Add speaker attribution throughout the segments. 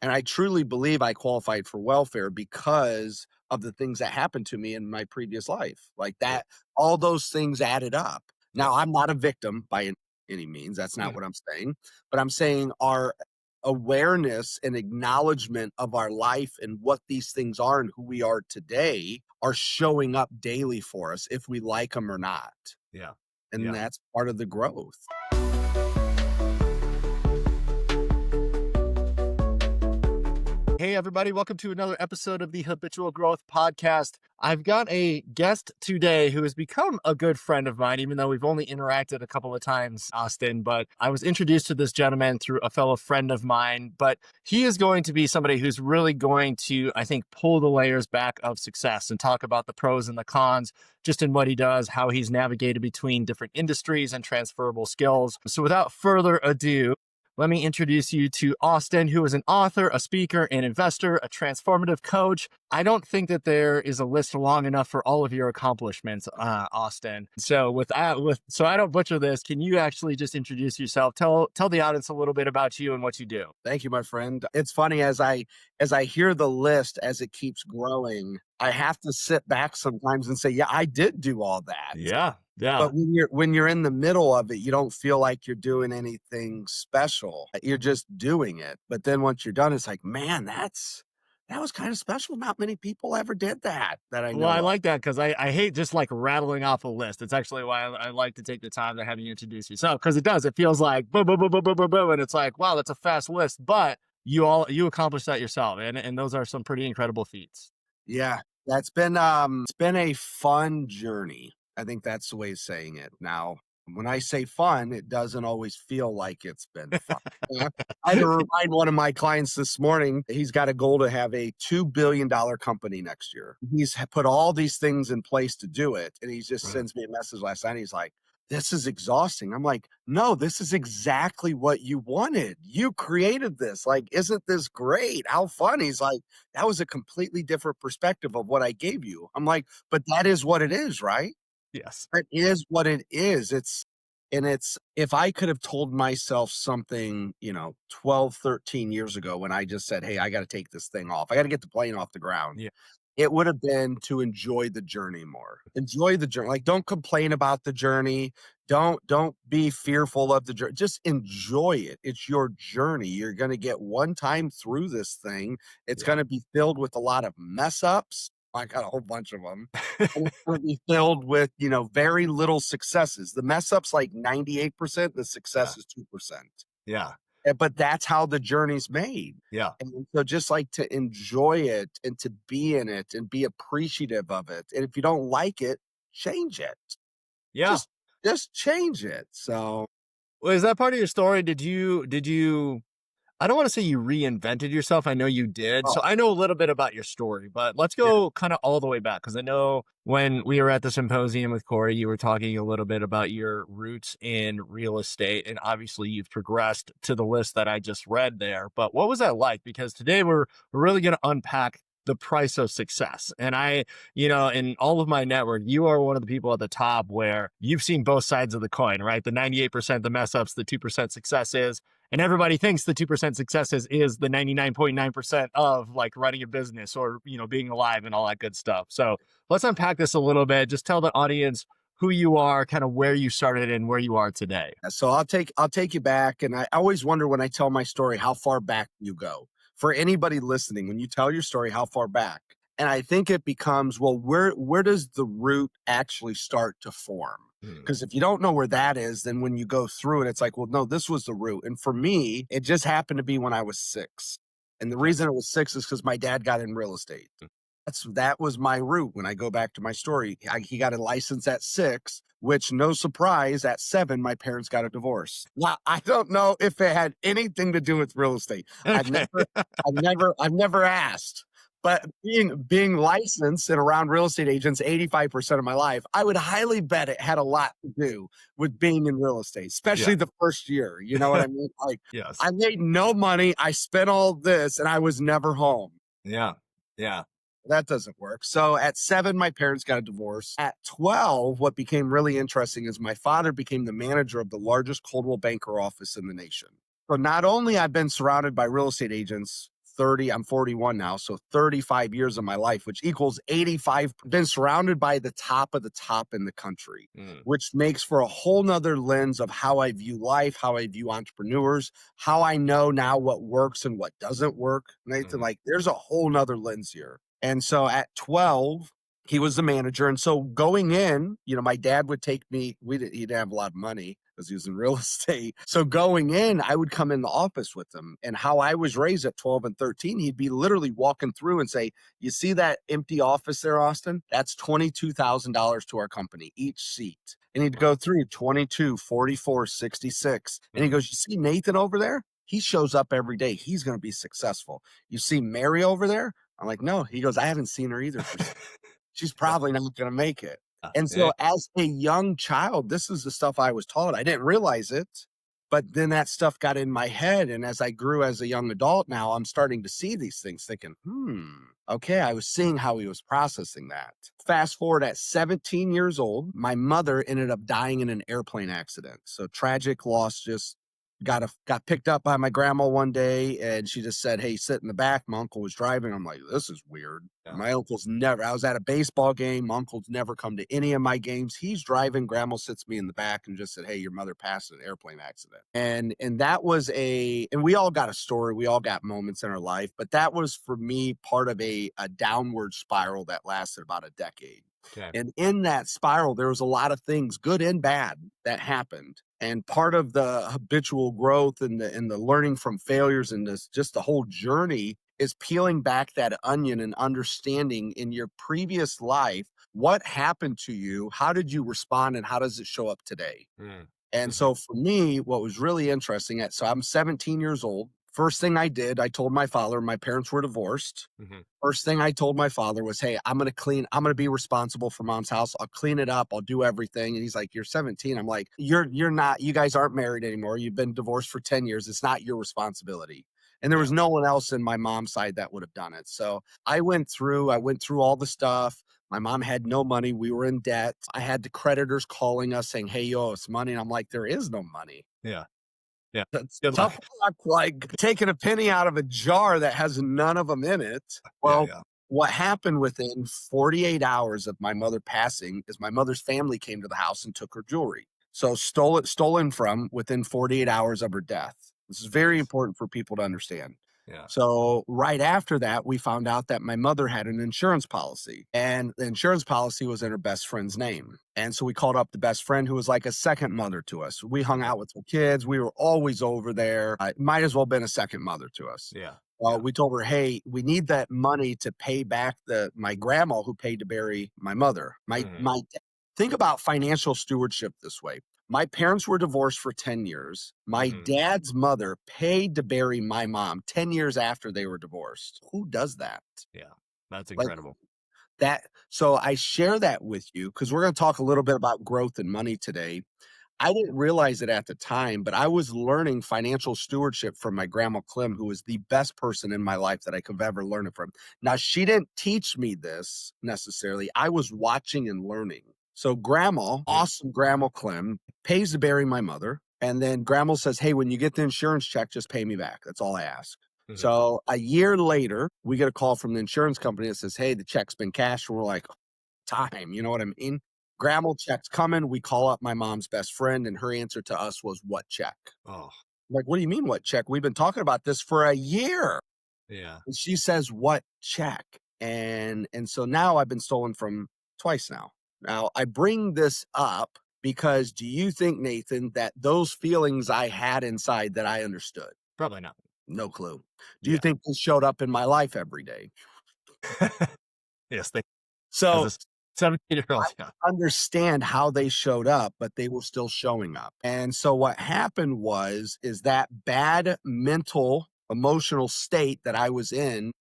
Speaker 1: And I truly believe I qualified for welfare because of the things that happened to me in my previous life. Like
Speaker 2: Yeah.
Speaker 1: that, all those things added up.
Speaker 2: Yep.
Speaker 1: Now, I'm not a victim by any means. That's not
Speaker 2: Mm.
Speaker 1: what I'm saying. But I'm saying our awareness and acknowledgement of our life and what these things are and who we are today are showing up daily for us if we like them or not.
Speaker 2: Yeah.
Speaker 1: And
Speaker 2: Yeah.
Speaker 1: that's part of the growth.
Speaker 2: Hey, everybody, welcome to another episode of the Habitual Growth Podcast. I've got a guest today who has become a good friend of mine, even though we've only interacted a couple of times, Austin. But I was introduced to this gentleman through a fellow friend of mine. But he is going to be somebody who's really going to, I think, pull the layers back of success and talk about the pros and the cons just in what he does, how he's navigated between different industries and transferable skills. So without further ado, let me introduce you to Austin, who is an author, a speaker, an investor, a transformative coach. I don't think that there is a list long enough for all of your accomplishments, Austin. So so I don't butcher this, can you actually just introduce yourself? Tell the audience a little bit about you and what you do.
Speaker 1: Thank you, my friend. It's funny as I hear the list as it keeps growing, I have to sit back sometimes and say, yeah, I did do all that.
Speaker 2: Yeah, yeah.
Speaker 1: But when you're in the middle of it, you don't feel like you're doing anything special. You're just doing it. But then once you're done, it's like, man, that was kind of special. Not many people ever did that I
Speaker 2: Well, I
Speaker 1: know of.
Speaker 2: like that because I hate just like rattling off a list. It's actually why I like to take the time to have you introduce yourself because it feels like boom, boom, boom, boom, boom, boom, boom. And it's like, wow, that's a fast list. But you accomplished that yourself. And those are some pretty incredible feats.
Speaker 1: Yeah, that's been it's been a fun journey. I think that's the way of saying it. Now, when I say fun, it doesn't always feel like it's been fun. Yeah. I had to remind one of my clients this morning, he's got a goal to have a $2 billion company next year. He's put all these things in place to do it. And he just
Speaker 2: Right.
Speaker 1: sends me a message last night. He's like, this is exhausting. I'm like, no, this is exactly what you wanted. You created this. Like, isn't this great? How fun? He's like, that was a completely different perspective of what I gave you. I'm like, but that is what it is, right?
Speaker 2: Yes.
Speaker 1: That is what it is. It's if I could have told myself something, 12, 13 years ago when I just said, hey, I got to take this thing off. I got to get the plane off the ground.
Speaker 2: Yeah.
Speaker 1: It would have been to enjoy the journey more. Enjoy the journey. Like, don't complain about the journey. Don't be fearful of the journey. Just enjoy it. It's your journey. You're going to get one time through this thing. It's
Speaker 2: Yeah.
Speaker 1: going to be filled with a lot of mess ups. I got a whole bunch of them. And it's going to be filled with, very little successes. The mess ups like 98%, the
Speaker 2: Yeah.
Speaker 1: success is 2%.
Speaker 2: Yeah.
Speaker 1: But that's how the journey's made.
Speaker 2: Yeah.
Speaker 1: And so just like to enjoy it and to be in it and be appreciative of it. And if you don't like it, change it.
Speaker 2: Yeah.
Speaker 1: Just just change it. So
Speaker 2: Well, is that part of your story? Did you I don't want to say you reinvented yourself. I know you did.
Speaker 1: oh,
Speaker 2: So I know a little bit about your story, but let's
Speaker 1: yeah,
Speaker 2: go kind of all the way back because I know when we were at the symposium with Corey, you were talking a little bit about your roots in real estate. And obviously you've progressed to the list that I just read there. But what was that like? Because today we're really going to unpack the price of success. And in all of my network, you are one of the people at the top where you've seen both sides of the coin, right? The 98%, the mess ups, the 2% successes. And everybody thinks the 2% successes is the 99.9% of like running a business or, being alive and all that good stuff. So let's unpack this a little bit. Just tell the audience who you are, kind of where you started and where you are today.
Speaker 1: so I'll take you back. And I always wonder when I tell my story, how far back you go. For anybody listening, when you tell your story, how far back? And I think it becomes, well, where does the root actually start to form?
Speaker 2: Hmm.
Speaker 1: Because if you don't know where that is, then when you go through it, it's like, well, no, this was the root. And for me, it just happened to be when I was 6. And the
Speaker 2: Okay.
Speaker 1: reason it was 6 is because my dad got in real estate. That was my route. When I go back to my story, he got a license at 6, which, no surprise, at 7 my parents got a divorce. Now, I don't know if it had anything to do with real estate. I've
Speaker 2: Okay.
Speaker 1: never, I've never asked. But being licensed and around real estate agents 85% of my life, I would highly bet it had a lot to do with being in real estate, especially
Speaker 2: Yeah.
Speaker 1: the first year. You know what I mean? Like,
Speaker 2: Yes.
Speaker 1: I made no money. I spent all this, and I was never home.
Speaker 2: Yeah. Yeah.
Speaker 1: That doesn't work. So at 7, my parents got a divorce. At 12, what became really interesting is my father became the manager of the largest Coldwell banker office in the nation. So not only I've been surrounded by real estate agents I'm 41 now, so 35 years of my life, which equals 85, been surrounded by the top of the top in the country,
Speaker 2: Mm,
Speaker 1: which makes for a whole nother lens of how I view life, how I view entrepreneurs, how I know now what works and what doesn't work. Nathan,
Speaker 2: mhm,
Speaker 1: like there's a whole nother lens here. And so at 12, he was the manager. And so going in, my dad would take me, he didn't have a lot of money because he was in real estate. So going in, I would come in the office with him. And how I was raised at 12 and 13, he'd be literally walking through and say, "You see that empty office there, Austin? That's $22,000 to our company, each seat." And he'd
Speaker 2: wow,
Speaker 1: go through 22, 44, 66. And he
Speaker 2: mhm.
Speaker 1: goes, "You see Nathan over there? He shows up every day. He's going to be successful. You see Mary over there?" I'm like, "No." He goes, "I haven't seen her either for she's
Speaker 2: Yeah,
Speaker 1: probably not gonna make it." And
Speaker 2: yeah,
Speaker 1: so as a young child, this is the stuff I was taught. I didn't realize it, but then that stuff got in my head, and as I grew as a young adult now, I'm starting to see these things thinking, okay, I was seeing how he was processing that. Fast forward at 17 years old, my mother ended up dying in an airplane accident. So tragic loss, just got picked up by my grandma one day, and she just said, "Hey, sit in the back." My uncle was driving. I'm like, "This is weird."
Speaker 2: yeah,
Speaker 1: My uncle's never I was at a baseball game. My uncle's never come to any of my games. He's driving. Grandma sits me in the back and just said, "Hey, your mother passed in an airplane accident." And that was and we all got a story. We all got moments in our life, but that was for me part of a downward spiral that lasted about a decade.
Speaker 2: okay,
Speaker 1: And in that spiral, there was a lot of things, good and bad, that happened. And part of the habitual growth and the learning from failures and this just the whole journey is peeling back that onion and understanding in your previous life what happened to you, how did you respond, and how does it show up today?
Speaker 2: mm,
Speaker 1: And
Speaker 2: mhm,
Speaker 1: so for me, what was really interesting so I'm 17 years old. First thing I did, I told my father, my parents were divorced.
Speaker 2: mhm,
Speaker 1: First thing I told my father was, "Hey, I'm gonna be responsible for mom's house. I'll clean it up. I'll do everything." And he's like, "You're 17." I'm like, "You're not, you guys aren't married anymore. You've been divorced for 10 years. It's not your responsibility." And there
Speaker 2: yeah,
Speaker 1: was no one else in my mom's side that would have done it. So I went through all the stuff. My mom had no money. We were in debt. I had the creditors calling us saying, "Hey, you owe us money." And I'm like, "There is no money."
Speaker 2: yeah, yeah.
Speaker 1: That's
Speaker 2: Good
Speaker 1: tough
Speaker 2: luck.
Speaker 1: luck, like taking a penny out of a jar that has none of them in it.
Speaker 2: Yeah,
Speaker 1: Well,
Speaker 2: yeah,
Speaker 1: what happened within 48 hours of my mother passing is my mother's family came to the house and took her jewelry. So stolen from within 48 hours of her death. This is very
Speaker 2: nice.
Speaker 1: important for people to understand.
Speaker 2: Yeah,
Speaker 1: So right after that, we found out that my mother had an insurance policy, and the insurance policy was in her best friend's name. And so we called up the best friend who was like a second mother to us. We hung
Speaker 2: mhm,
Speaker 1: out with the kids. We were always over there. Might as well been a second mother to us.
Speaker 2: yeah, yeah,
Speaker 1: We told her, "Hey, we need that money to pay back the my grandma who paid to bury my mother."
Speaker 2: mhm,
Speaker 1: Think about financial stewardship this way. My parents were divorced for 10 years. My
Speaker 2: mhm,
Speaker 1: dad's mother paid to bury my mom 10 years after they were divorced. Who does that?
Speaker 2: yeah. That's
Speaker 1: Like
Speaker 2: incredible.
Speaker 1: that. So I share that with you because we're going to talk a little bit about growth and money today. I didn't realize it at the time, but I was learning financial stewardship from my grandma Clem, who was the best person in my life that I could have ever learn it from. Now, she didn't teach me this necessarily. I was watching and learning. So, grandma,
Speaker 2: Mhm,
Speaker 1: awesome grandma Clem, pays to bury my mother. And then grandma says, "Hey, when you get the insurance check, just pay me back. That's all I ask."
Speaker 2: mhm,
Speaker 1: So, a year later, we get a call from the insurance company that says, "Hey, the check's been cashed." And we're like, time, you know what I mean? Grandma check's coming. We call up my mom's best friend, and her answer to us was, "What check?"
Speaker 2: oh,
Speaker 1: I'm like, "What do you mean, what check? We've been talking about this for a year."
Speaker 2: yeah,
Speaker 1: And she says, "What check?" And so now I've been stolen from twice now. Now I bring this up because do you think, Nathan, that those feelings I had inside that I understood?
Speaker 2: probably not.
Speaker 1: No clue. Do you
Speaker 2: Yeah.
Speaker 1: think this showed up in my life every day?
Speaker 2: Yes, they as
Speaker 1: So
Speaker 2: a 17-year-old, yeah,
Speaker 1: understand how they showed up, but they were still showing up. And so what happened is that bad mental, emotional state that I was in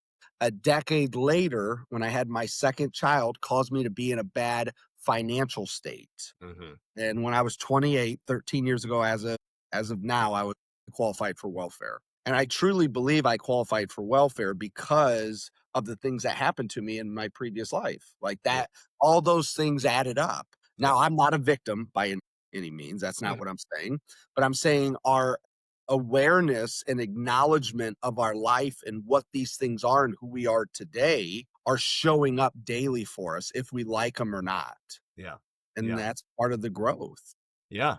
Speaker 1: a decade later when I had my second child caused me to be in a bad financial state.
Speaker 2: mhm,
Speaker 1: And when I was 28, 13 years ago, as of now, I was qualified for welfare. And I truly believe I qualified for welfare because of the things that happened to me in my previous life. Like
Speaker 2: yeah,
Speaker 1: that, all those things added up.
Speaker 2: yeah,
Speaker 1: Now, I'm not a victim by any means. That's not
Speaker 2: mhm,
Speaker 1: what I'm saying. But I'm saying our awareness and acknowledgement of our life and what these things are and who we are today are showing up daily for us if we like them or not.
Speaker 2: Yeah.
Speaker 1: And
Speaker 2: Yeah.
Speaker 1: that's part of the growth.
Speaker 2: Yeah.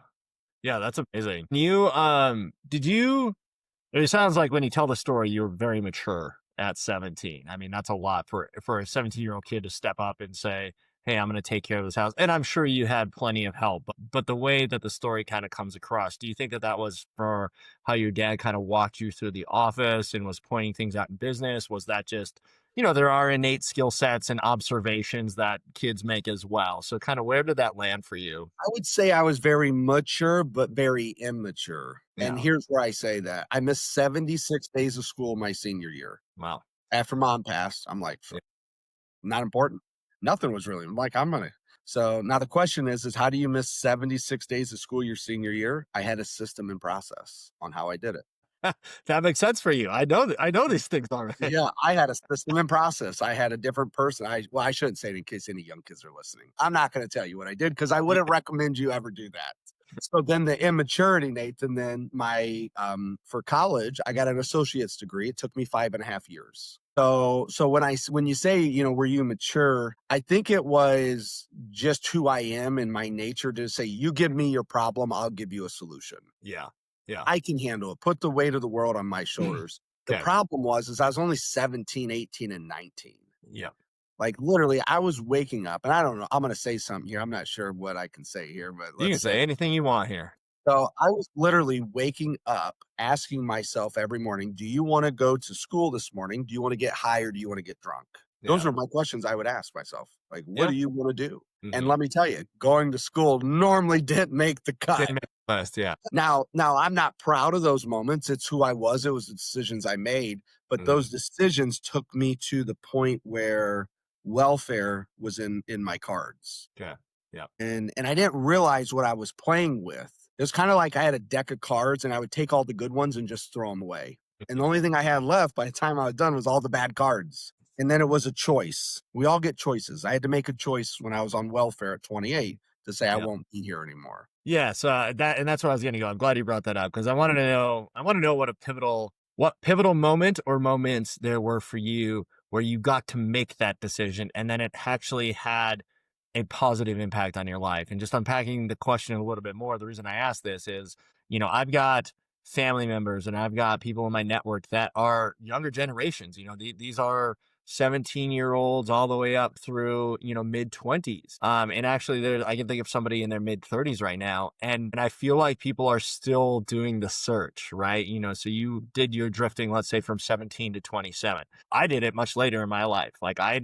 Speaker 2: Yeah. That's amazing. Did you, it sounds like when you tell the story, you're very mature at 17. I mean, that's a lot for a 17-year-old kid to step up and say, "Hey, I'm going to take care of this house." And I'm sure you had plenty of help, but the way that the story kind of comes across, do you think that that was for how your dad kind of walked you through the office and was pointing things out in business? Was that just, there are innate skill sets and observations that kids make as well. So kind of where did that land for you?
Speaker 1: I would say I was very mature, but very immature. And
Speaker 2: Yeah.
Speaker 1: here's where I say that I missed 76 days of school my senior year.
Speaker 2: Wow.
Speaker 1: After mom passed, I'm like,
Speaker 2: Yeah.
Speaker 1: not important. Nothing was really. I'm like, I'm gonna. So now the question is how do you miss 76 days of school your senior year? I had a system and process on how I did it.
Speaker 2: That makes sense for you. I know these things already.
Speaker 1: Yeah, I had a system and process. I had a different person. I shouldn't say it in case any young kids are listening. I'm not going to tell you what I did because I wouldn't recommend you ever do that. So then the immaturity, Nathan, then my for college, I got an associate's degree. It took me 5.5 years. So when you say, were you mature? I think it was just who I am and my nature to say, you give me your problem, I'll give you a solution.
Speaker 2: Yeah. Yeah.
Speaker 1: I can handle it. Put the weight of the world on my shoulders. The
Speaker 2: Okay.
Speaker 1: problem was I was only 17, 18, and 19.
Speaker 2: Yeah.
Speaker 1: Like, literally, I was waking up, and I don't know, I'm gonna say something here. I'm not sure what I can say here, but
Speaker 2: You can
Speaker 1: let's say
Speaker 2: say anything you want here.
Speaker 1: so I was literally waking up, asking myself every morning, "Do you wanna go to school this morning? Do you wanna get high or do you wanna get drunk?" Those
Speaker 2: Yeah.
Speaker 1: are my questions I would ask myself. Like, "What
Speaker 2: Yeah.
Speaker 1: do you wanna do?" And
Speaker 2: Mhm.
Speaker 1: let me tell you, going to school normally didn't make the cut.
Speaker 2: Didn't make the list, yeah.
Speaker 1: Now I'm not proud of those moments. It's who I was. It was the decisions I made, but
Speaker 2: Mhm.
Speaker 1: those decisions took me to the point where welfare was in my cards.
Speaker 2: Okay. Yeah.
Speaker 1: And I didn't realize what I was playing with. It was kind of like I had a deck of cards and I would take all the good ones and just throw them away. And the only thing I had left by the time I was done was all the bad cards. And then it was a choice. We all get choices. I had to make a choice when I was on welfare at 28 to say I
Speaker 2: Yeah.
Speaker 1: won't be here anymore.
Speaker 2: Yeah, so, that's where I was gonna go. I'm glad you brought that up because I wanna know what pivotal moment or moments there were for you where you got to make that decision and then it actually had a positive impact on your life. And just unpacking the question a little bit more, the reason I ask this is, I've got family members and I've got people in my network that are younger generations. These are 17-year-olds all the way up through, mid 20s. And actually I can think of somebody in their mid 30s right now. And I feel like people are still doing the search, right? So you did your drifting, let's say from 17 to 27. I did it much later in my life. Like I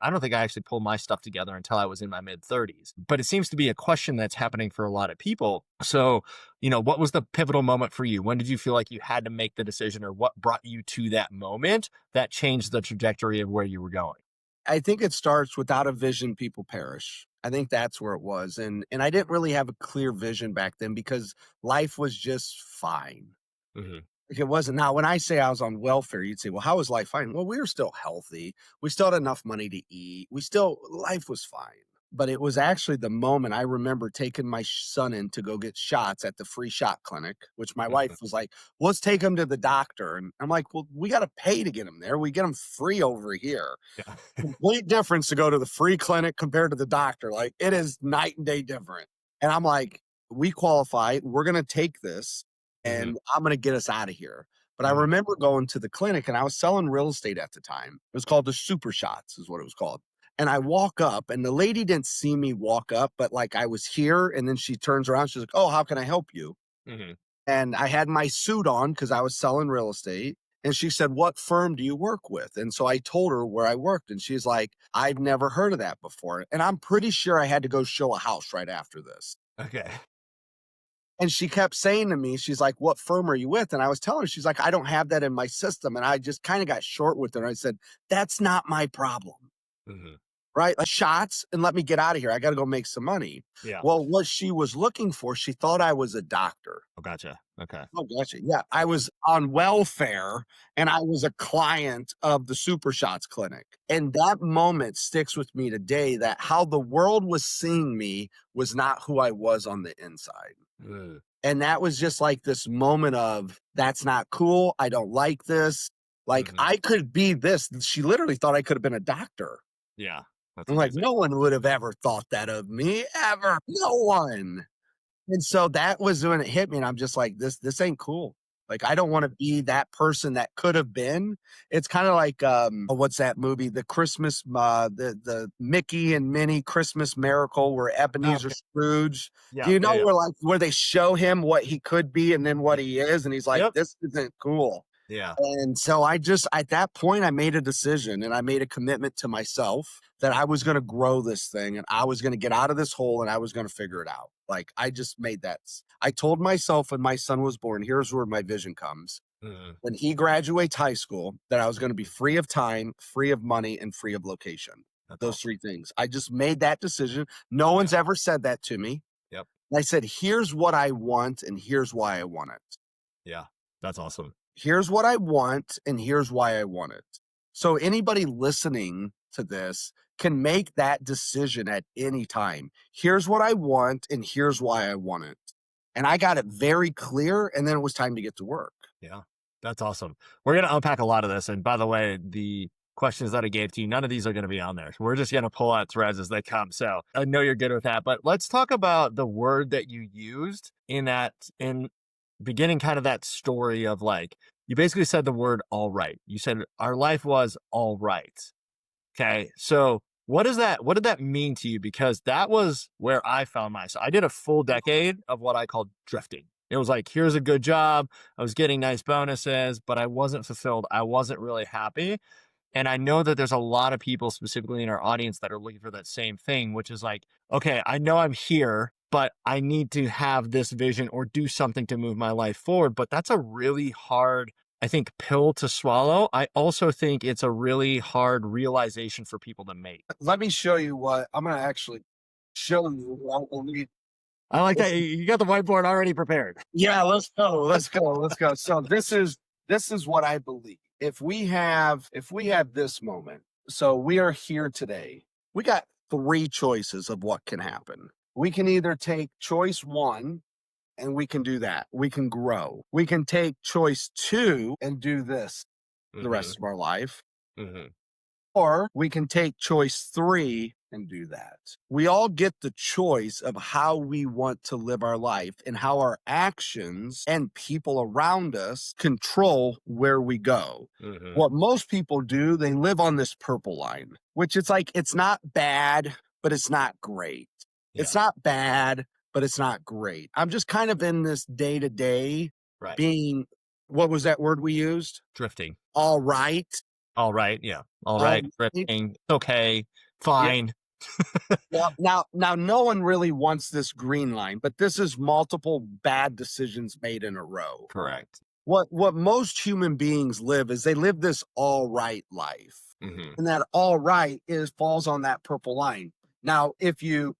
Speaker 2: don't think I actually pulled my stuff together until I was in my mid 30s. But it seems to be a question that's happening for a lot of people. So, what was the pivotal moment for you? When did you feel like you had to make the decision, or what brought you to that moment that changed the trajectory of where you were going?
Speaker 1: I think it starts without a vision, people perish. I think that's where it was. And I didn't really have a clear vision back then because life was just fine.
Speaker 2: Hmm.
Speaker 1: Like it wasn't. Now, when I say I was on welfare, you'd say, well, how was life fine? Well, we were still healthy. We still had enough money to eat. Life was fine. But it was actually the moment I remember taking my son in to go get shots at the free shot clinic, which my wife
Speaker 2: Hmm.
Speaker 1: was like, let's take him to the doctor. And I'm like, well, we got to pay to get him there. We get him free over here.
Speaker 2: Yeah.
Speaker 1: Complete difference to go to the free clinic compared to the doctor. Like it is night and day different. And I'm like, we qualify. We're going to take this
Speaker 2: Hmm.
Speaker 1: and I'm going to get us out of here. But I
Speaker 2: Hmm.
Speaker 1: remember going to the clinic and I was selling real estate at the time. It was called the Super Shots, is what it was called. And I walk up and the lady didn't see me walk up, but like I was here. And then she turns around. She's like, oh, how can I help you?
Speaker 2: Hmm.
Speaker 1: And I had my suit on because I was selling real estate. And she said, what firm do you work with? And so I told her where I worked. And she's like, I've never heard of that before. And I'm pretty sure I had to go show a house right after this.
Speaker 2: Okay.
Speaker 1: And she kept saying to me, she's like, what firm are you with? And I was telling her, she's like, I don't have that in my system. And I just kind of got short with her. I said, that's not my problem.
Speaker 2: Hmm.
Speaker 1: Right? Like shots and let me get out of here. I got to go make some money.
Speaker 2: Yeah.
Speaker 1: Well, what she was looking for, she thought I was a doctor.
Speaker 2: Oh, gotcha. Okay.
Speaker 1: Oh, gotcha. Yeah. I was on welfare and I was a client of the Super Shots Clinic. And that moment sticks with me today that how the world was seeing me was not who I was on the inside.
Speaker 2: Mm.
Speaker 1: And that was just like this moment of, "That's not cool. I don't like this." Like,
Speaker 2: Mhm.
Speaker 1: I could be this. She literally thought I could have been a doctor.
Speaker 2: Yeah, that's
Speaker 1: I'm like,
Speaker 2: amazing.
Speaker 1: "No one would have ever thought that of me, ever. No one." And so that was when it hit me, and I'm just like, "This ain't cool." Like, I don't wanna be that person that could have been. It's kinda like, what's that movie? The Christmas, the Mickey and Minnie Christmas Miracle where Ebenezer
Speaker 2: Okay.
Speaker 1: Scrooge, do
Speaker 2: Yeah,
Speaker 1: you
Speaker 2: yeah,
Speaker 1: know
Speaker 2: yeah.
Speaker 1: where, like, where they show him what he could be and then what
Speaker 2: Yep,
Speaker 1: he is, and he's like,
Speaker 2: yep,
Speaker 1: "This isn't cool."
Speaker 2: yeah,
Speaker 1: And so I just at that point, I made a decision and I made a commitment to myself that I was gonna grow this thing and I was gonna get out of this hole and I was gonna figure it out. Like, I just made I told myself when my son was born, here's where my vision comes.
Speaker 2: mhm,
Speaker 1: When he graduates high school, that I was gonna be free of time, free of money, and free of location.
Speaker 2: that's
Speaker 1: Those
Speaker 2: awesome.
Speaker 1: 3 things. I just made that decision. No
Speaker 2: Yeah,
Speaker 1: one's ever said that to me.
Speaker 2: yep,
Speaker 1: And I said, "Here's what I want and here's why I want it."
Speaker 2: yeah, that's awesome.
Speaker 1: Here's what I want, and here's why I want it. So anybody listening to this can make that decision at any time. Here's what I want, and here's why I want it. And I got it very clear, and then it was time to get to work.
Speaker 2: Yeah, that's awesome. We're gonna unpack a lot of this, and by the way, the questions that I gave to you, none of these are gonna be on there. We're just gonna pull out threads as they come, so I know you're good with that, but let's talk about the word that you used in beginning kind of that story of, like, you basically said the word "all right." You said, "Our life was all right." Okay. So what did that mean to you? Because that was where I found myself. I did a full decade of what I called drifting. It was like, here's a good job. I was getting nice bonuses, but I wasn't fulfilled. I wasn't really happy. And I know that there's a lot of people, specifically in our audience, that are looking for that same thing, which is like, okay, I know I'm here, but I need to have this vision or do something to move my life forward. But that's a really hard, I think, pill to swallow. I also think it's a really hard realization for people to make.
Speaker 1: Let me show you what I'm gonna actually show you what we'll need.
Speaker 2: I like that. You got the whiteboard already prepared.
Speaker 1: Yeah, let's go. Let's go. Let's go. So this is what I believe. If we have this moment, so we are here today. We got 3 choices of what can happen. We can either take choice 1 and we can do that. We can grow. We can take choice 2 and do this the
Speaker 2: Hmm.
Speaker 1: rest of our life.
Speaker 2: Hmm.
Speaker 1: Or we can take choice 3 and do that. We all get the choice of how we want to live our life and how our actions and people around us control where we go.
Speaker 2: Hmm.
Speaker 1: What most people do, they live on this purple line, which it's like it's not bad, but it's not great. It's
Speaker 2: Yeah.
Speaker 1: not bad, but it's not great. I'm just kind of in this day to day
Speaker 2: Right.
Speaker 1: being, what was that word we used?
Speaker 2: Drifting.
Speaker 1: All right.
Speaker 2: All right. Yeah. All
Speaker 1: All
Speaker 2: right.
Speaker 1: right.
Speaker 2: Drifting. Okay.
Speaker 1: Yeah.
Speaker 2: Fine.
Speaker 1: Now, no one really wants this green line, but this is multiple bad decisions made in a row.
Speaker 2: Correct.
Speaker 1: What most human beings live is they live this all right life.
Speaker 2: Hmm.
Speaker 1: And that all right is falls on that purple line. Now, if you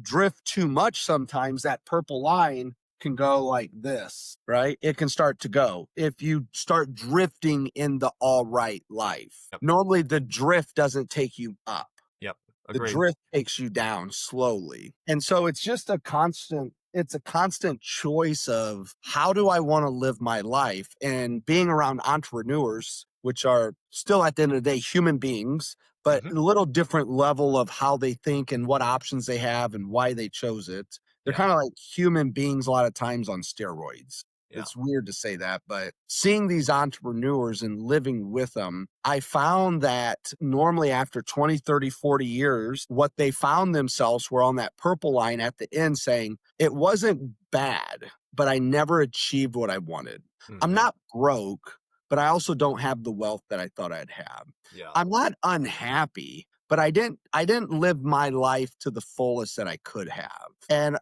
Speaker 1: drift too much sometimes that purple line can go like this, right? It can start to go. If you start drifting in the all right life.
Speaker 2: Yep.
Speaker 1: Normally the drift doesn't take you up,
Speaker 2: Yep.
Speaker 1: the
Speaker 2: Agreed.
Speaker 1: drift takes you down slowly. And so it's a constant choice of how do I want to live my life? And being around entrepreneurs, which are still at the end of the day human beings, but
Speaker 2: Hmm.
Speaker 1: a little different level of how they think and what options they have and why they chose it. They're
Speaker 2: Yeah.
Speaker 1: kind of like human beings a lot of times on steroids.
Speaker 2: Yeah.
Speaker 1: It's weird to say that, but seeing these entrepreneurs and living with them, I found that normally after 20, 30, 40 years, what they found themselves were on that purple line at the end saying, it wasn't bad, but I never achieved what I wanted. I'm
Speaker 2: Hmm.
Speaker 1: not broke, but I also don't have the wealth that I thought I'd have.
Speaker 2: Yeah.
Speaker 1: I'm not unhappy, but I didn't live my life to the fullest that I could have. And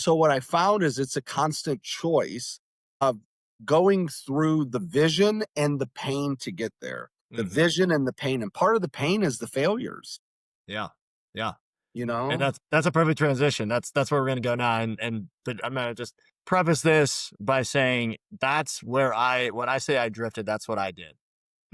Speaker 1: so what I found is it's a constant choice of going through the vision and the pain to get there. The
Speaker 2: Hmm.
Speaker 1: vision and the pain. And part of the pain is the failures,
Speaker 2: Yeah. Yeah.
Speaker 1: you
Speaker 2: And
Speaker 1: know?
Speaker 2: that's a perfect transition. That's where we're gonna go now. And but I'm gonna just preface this by saying that's where when I say I drifted, that's what I did.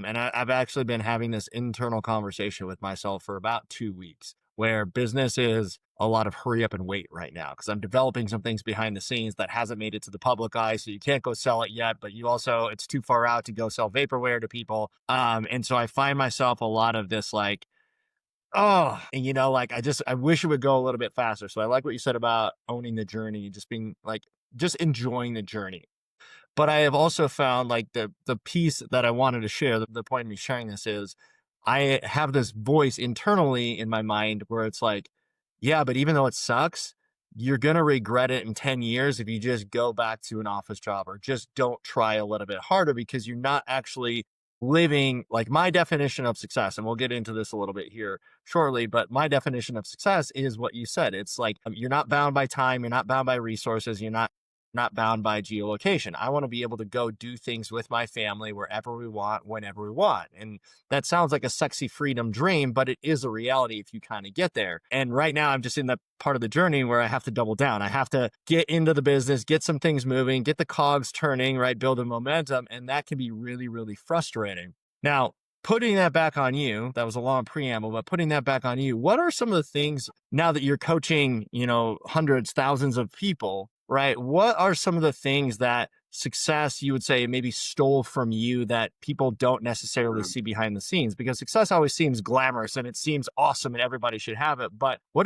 Speaker 2: And I've actually been having this internal conversation with myself for about 2 weeks, where business is a lot of hurry up and wait right now because I'm developing some things behind the scenes that hasn't made it to the public eye. So you can't go sell it yet, but you also, it's too far out to go sell vaporware to people. And so I find myself a lot of this like, oh, and like I wish it would go a little bit faster. So I like what you said about owning the journey, just being like, just enjoying the journey. But I have also found like the piece that I wanted to share, the point of me sharing this is I have this voice internally in my mind where it's like, yeah, but even though it sucks, you're gonna regret it in 10 years if you just go back to an office job or just don't try a little bit harder because you're not actually living like my definition of success. And we'll get into this a little bit here shortly, but my definition of success is what you said. It's like you're not bound by time, you're not bound by resources, you're not bound by geolocation. I want to be able to go do things with my family wherever we want, whenever we want. And that sounds like a sexy freedom dream, but it is a reality if you kind of get there. And right now, I'm just in that part of the journey where I have to double down. I have to get into the business, get some things moving, get the cogs turning, right? Build a momentum. And that can be really, really frustrating. Now, putting that back on you, that was a long preamble, but putting that back on you, what are some of the things now that you're coaching, hundreds, thousands of people, right? What are some of the things that success you would say maybe stole from you that people don't necessarily
Speaker 1: Um,
Speaker 2: see behind the scenes? Because success always seems glamorous and it seems awesome and everybody should have it. But what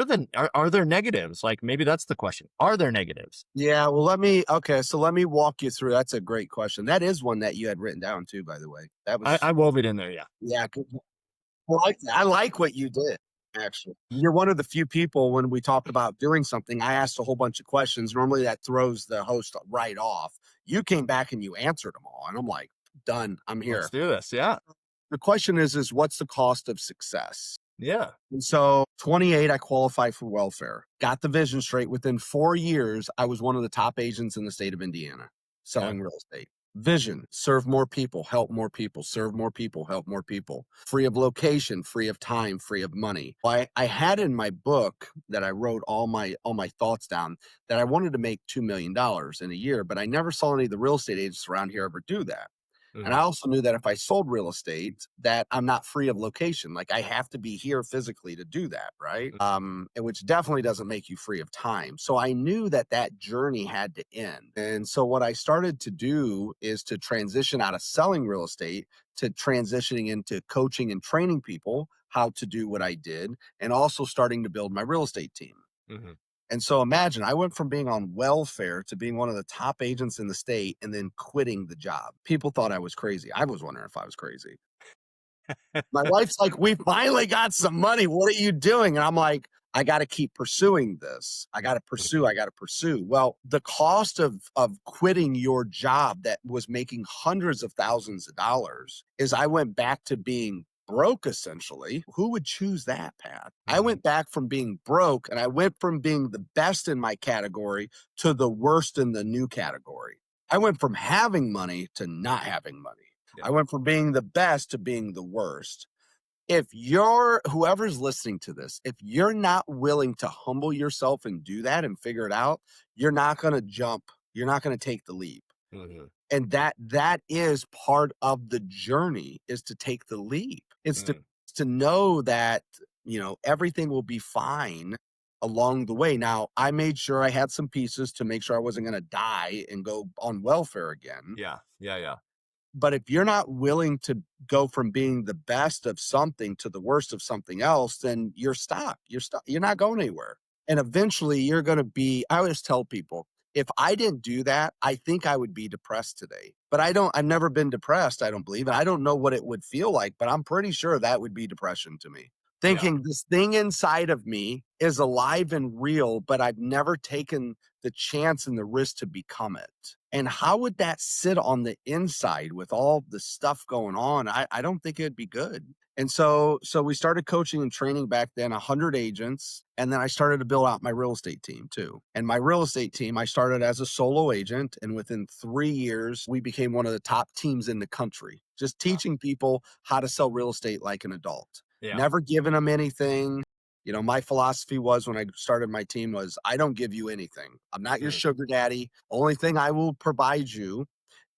Speaker 2: are there negatives? Like maybe that's the question. Are there negatives?
Speaker 1: yeah, well, okay, so let me walk you through. That's a great question. That is one that you had written down too, by the way. That was
Speaker 2: I wove it in there. Yeah.
Speaker 1: yeah, I like what you did, actually. You're one of the few people when we talked about doing something, I asked a whole bunch of questions. Normally that throws the host right off. You came back and you answered them all, and I'm like, "Done, I'm
Speaker 2: Let's
Speaker 1: here."
Speaker 2: do this. Yeah.
Speaker 1: The question is what's the cost of success?
Speaker 2: Yeah.
Speaker 1: And so 28, I qualified for welfare. Got the vision straight. Within 4 years, I was one of the top agents in the state of Indiana
Speaker 2: Okay.
Speaker 1: selling real estate. Vision, serve more people, help more people, serve more people, help more people. Free of location, free of time, free of money. I had in my book that I wrote all my thoughts down that I wanted to make $2 million in a year, but I never saw any of the real estate agents around here ever do that. And I
Speaker 2: Hmm.
Speaker 1: also knew that if I sold real estate, that I'm not free of location. Like I have to be here physically to do that, right? And which definitely doesn't make you free of time. So I knew that that journey had to end. And so what I started to do is to transition out of selling real estate to transitioning into coaching and training people how to do what I did, and also starting to build my real estate team.
Speaker 2: Hmm.
Speaker 1: And so imagine I went from being on welfare to being one of the top agents in the state and then quitting the job. People thought I was crazy. I was wondering if I was crazy. My wife's like, "We finally got some money. What are you doing?" And I'm like, "I got to keep pursuing this. I got to pursue. I got to pursue." Well, the cost of quitting your job that was making hundreds of thousands of dollars is I went back to being broke essentially. Who would choose that path? I
Speaker 2: Hmm.
Speaker 1: went back from being broke and I went from being the best in my category to the worst in the new category. I went from having money to not having money.
Speaker 2: Yeah.
Speaker 1: I went from being the best to being the worst. If you're whoever's listening to this, if you're not willing to humble yourself and do that and figure it out, you're not going to jump. You're not going to take the leap.
Speaker 2: Hmm.
Speaker 1: And that is part of the journey is to take the leap. It's to know that, everything will be fine along the way. Now, I made sure I had some pieces to make sure I wasn't going to die and go on welfare again.
Speaker 2: Yeah. Yeah. Yeah.
Speaker 1: But if you're not willing to go from being the best of something to the worst of something else, then you're stuck. You're stuck. You're not going anywhere. And eventually you're going to be, I always tell people, if I didn't do that, I think I would be depressed today. But I've never been depressed, I don't believe. And I don't know what it would feel like, but I'm pretty sure that would be depression to me.
Speaker 2: Yeah.
Speaker 1: Thinking this thing inside of me is alive and real, but I've never taken the chance and the risk to become it. And how would that sit on the inside with all the stuff going on? I don't think it'd be good. And so we started coaching and training back then 100 agents, and then I started to build out my real estate team too. And my real estate team, I started as a solo agent, and within 3 years we became one of the top teams in the country, just
Speaker 2: Wow.
Speaker 1: teaching people how to sell real estate like an adult.
Speaker 2: Yeah.
Speaker 1: Never giving them anything. My philosophy was when I started my team was I don't give you anything. I'm not your
Speaker 2: Mhm.
Speaker 1: sugar daddy. Only thing I will provide you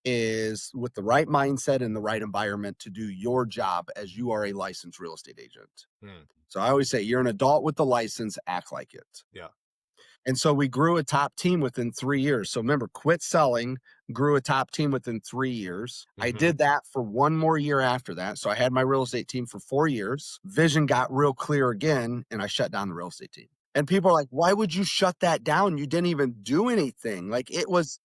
Speaker 1: is with the right mindset and the right environment to do your job as you are a licensed real estate agent.
Speaker 2: Mm,
Speaker 1: So I always say, you're an adult with the license, act like it.
Speaker 2: yeah.
Speaker 1: And so we grew a top team within 3 years. So remember, quit selling, grew a top team within 3 years. I
Speaker 2: Hmm.
Speaker 1: did that for one more year after that. So I had my real estate team for 4 years. Vision got real clear again, and I shut down the real estate team. And people are like, why would you shut that down? You didn't even do anything. Like it was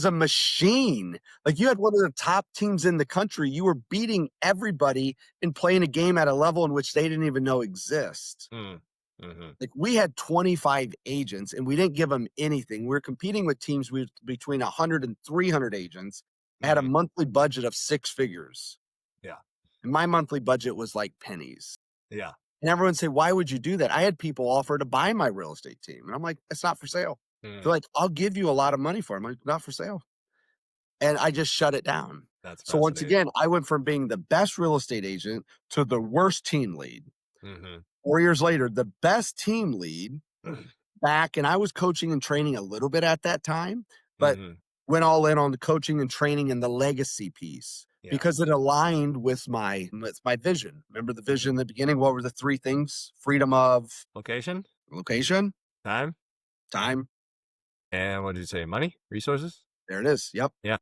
Speaker 1: a machine. Like you had one of the top teams in the country. You were beating everybody and playing a game at a level in which they didn't even know exist.
Speaker 2: Mm, hmm.
Speaker 1: Like we had 25 agents and we didn't give them anything. We were competing with teams with between 100 and 300 agents, had a
Speaker 2: Hmm.
Speaker 1: monthly budget of six figures.
Speaker 2: Yeah.
Speaker 1: And my monthly budget was like pennies.
Speaker 2: Yeah.
Speaker 1: And everyone say, why would you do that? I had people offer to buy my real estate team. And I'm like, it's not for sale.
Speaker 2: Mm,
Speaker 1: They're like, I'll give you a lot of money for it. I'm like, not for sale. And I just shut it down.
Speaker 2: that's
Speaker 1: So once
Speaker 2: fascinating.
Speaker 1: again, I went from being the best real estate agent to the worst team lead.
Speaker 2: Hmm.
Speaker 1: 4 years later, the best team lead back, and I was coaching and training a little bit at that time, but
Speaker 2: Hmm.
Speaker 1: went all in on the coaching and training and the legacy piece
Speaker 2: Yeah.
Speaker 1: because it aligned with my vision. Remember the vision in the beginning? What were the three things? Freedom of
Speaker 2: Location,
Speaker 1: location,
Speaker 2: time,
Speaker 1: time.
Speaker 2: and what did you say? Money, resources.
Speaker 1: There it is. Yep.
Speaker 2: Yeah.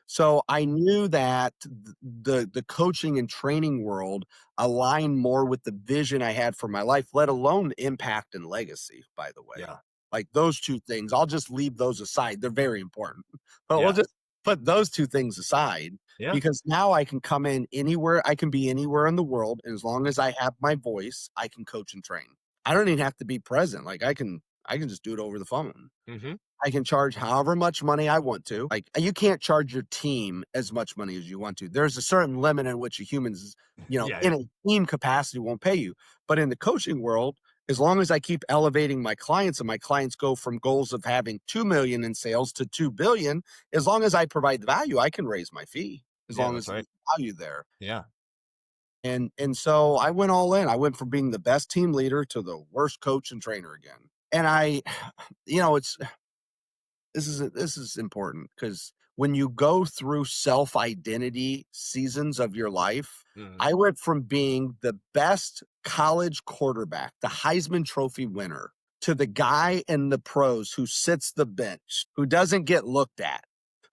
Speaker 1: So I knew that the coaching and training world aligned more with the vision I had for my life, let alone impact and legacy, by the way.
Speaker 2: Yeah.
Speaker 1: Like those two things, I'll just leave those aside. They're very important. But we'll
Speaker 2: Yeah.
Speaker 1: just put those two things aside
Speaker 2: Yeah.
Speaker 1: because now I can come in anywhere, I can be anywhere in the world, and as long as I have my voice, I can coach and train. I don't even have to be present. Like I can just do it over the phone.
Speaker 2: Hmm.
Speaker 1: I can charge however much money I want to. Like you can't charge your team as much money as you want to. There's a certain limit in which a human's,
Speaker 2: Yeah.
Speaker 1: in
Speaker 2: Yeah.
Speaker 1: a team capacity won't pay you. But in the coaching world, as long as I keep elevating my clients and my clients go from goals of having 2 million in sales to 2 billion, as long as I provide the value, I can raise my fee as
Speaker 2: Yeah.
Speaker 1: long
Speaker 2: That's
Speaker 1: as
Speaker 2: right.
Speaker 1: there's value there.
Speaker 2: Yeah.
Speaker 1: And so I went all in. I went from being the best team leader to the worst coach and trainer again. And I, it's this is important because when you go through self-identity seasons of your life,
Speaker 2: Hmm.
Speaker 1: I went from being the best college quarterback, the Heisman Trophy winner, to the guy in the pros who sits the bench, who doesn't get looked at,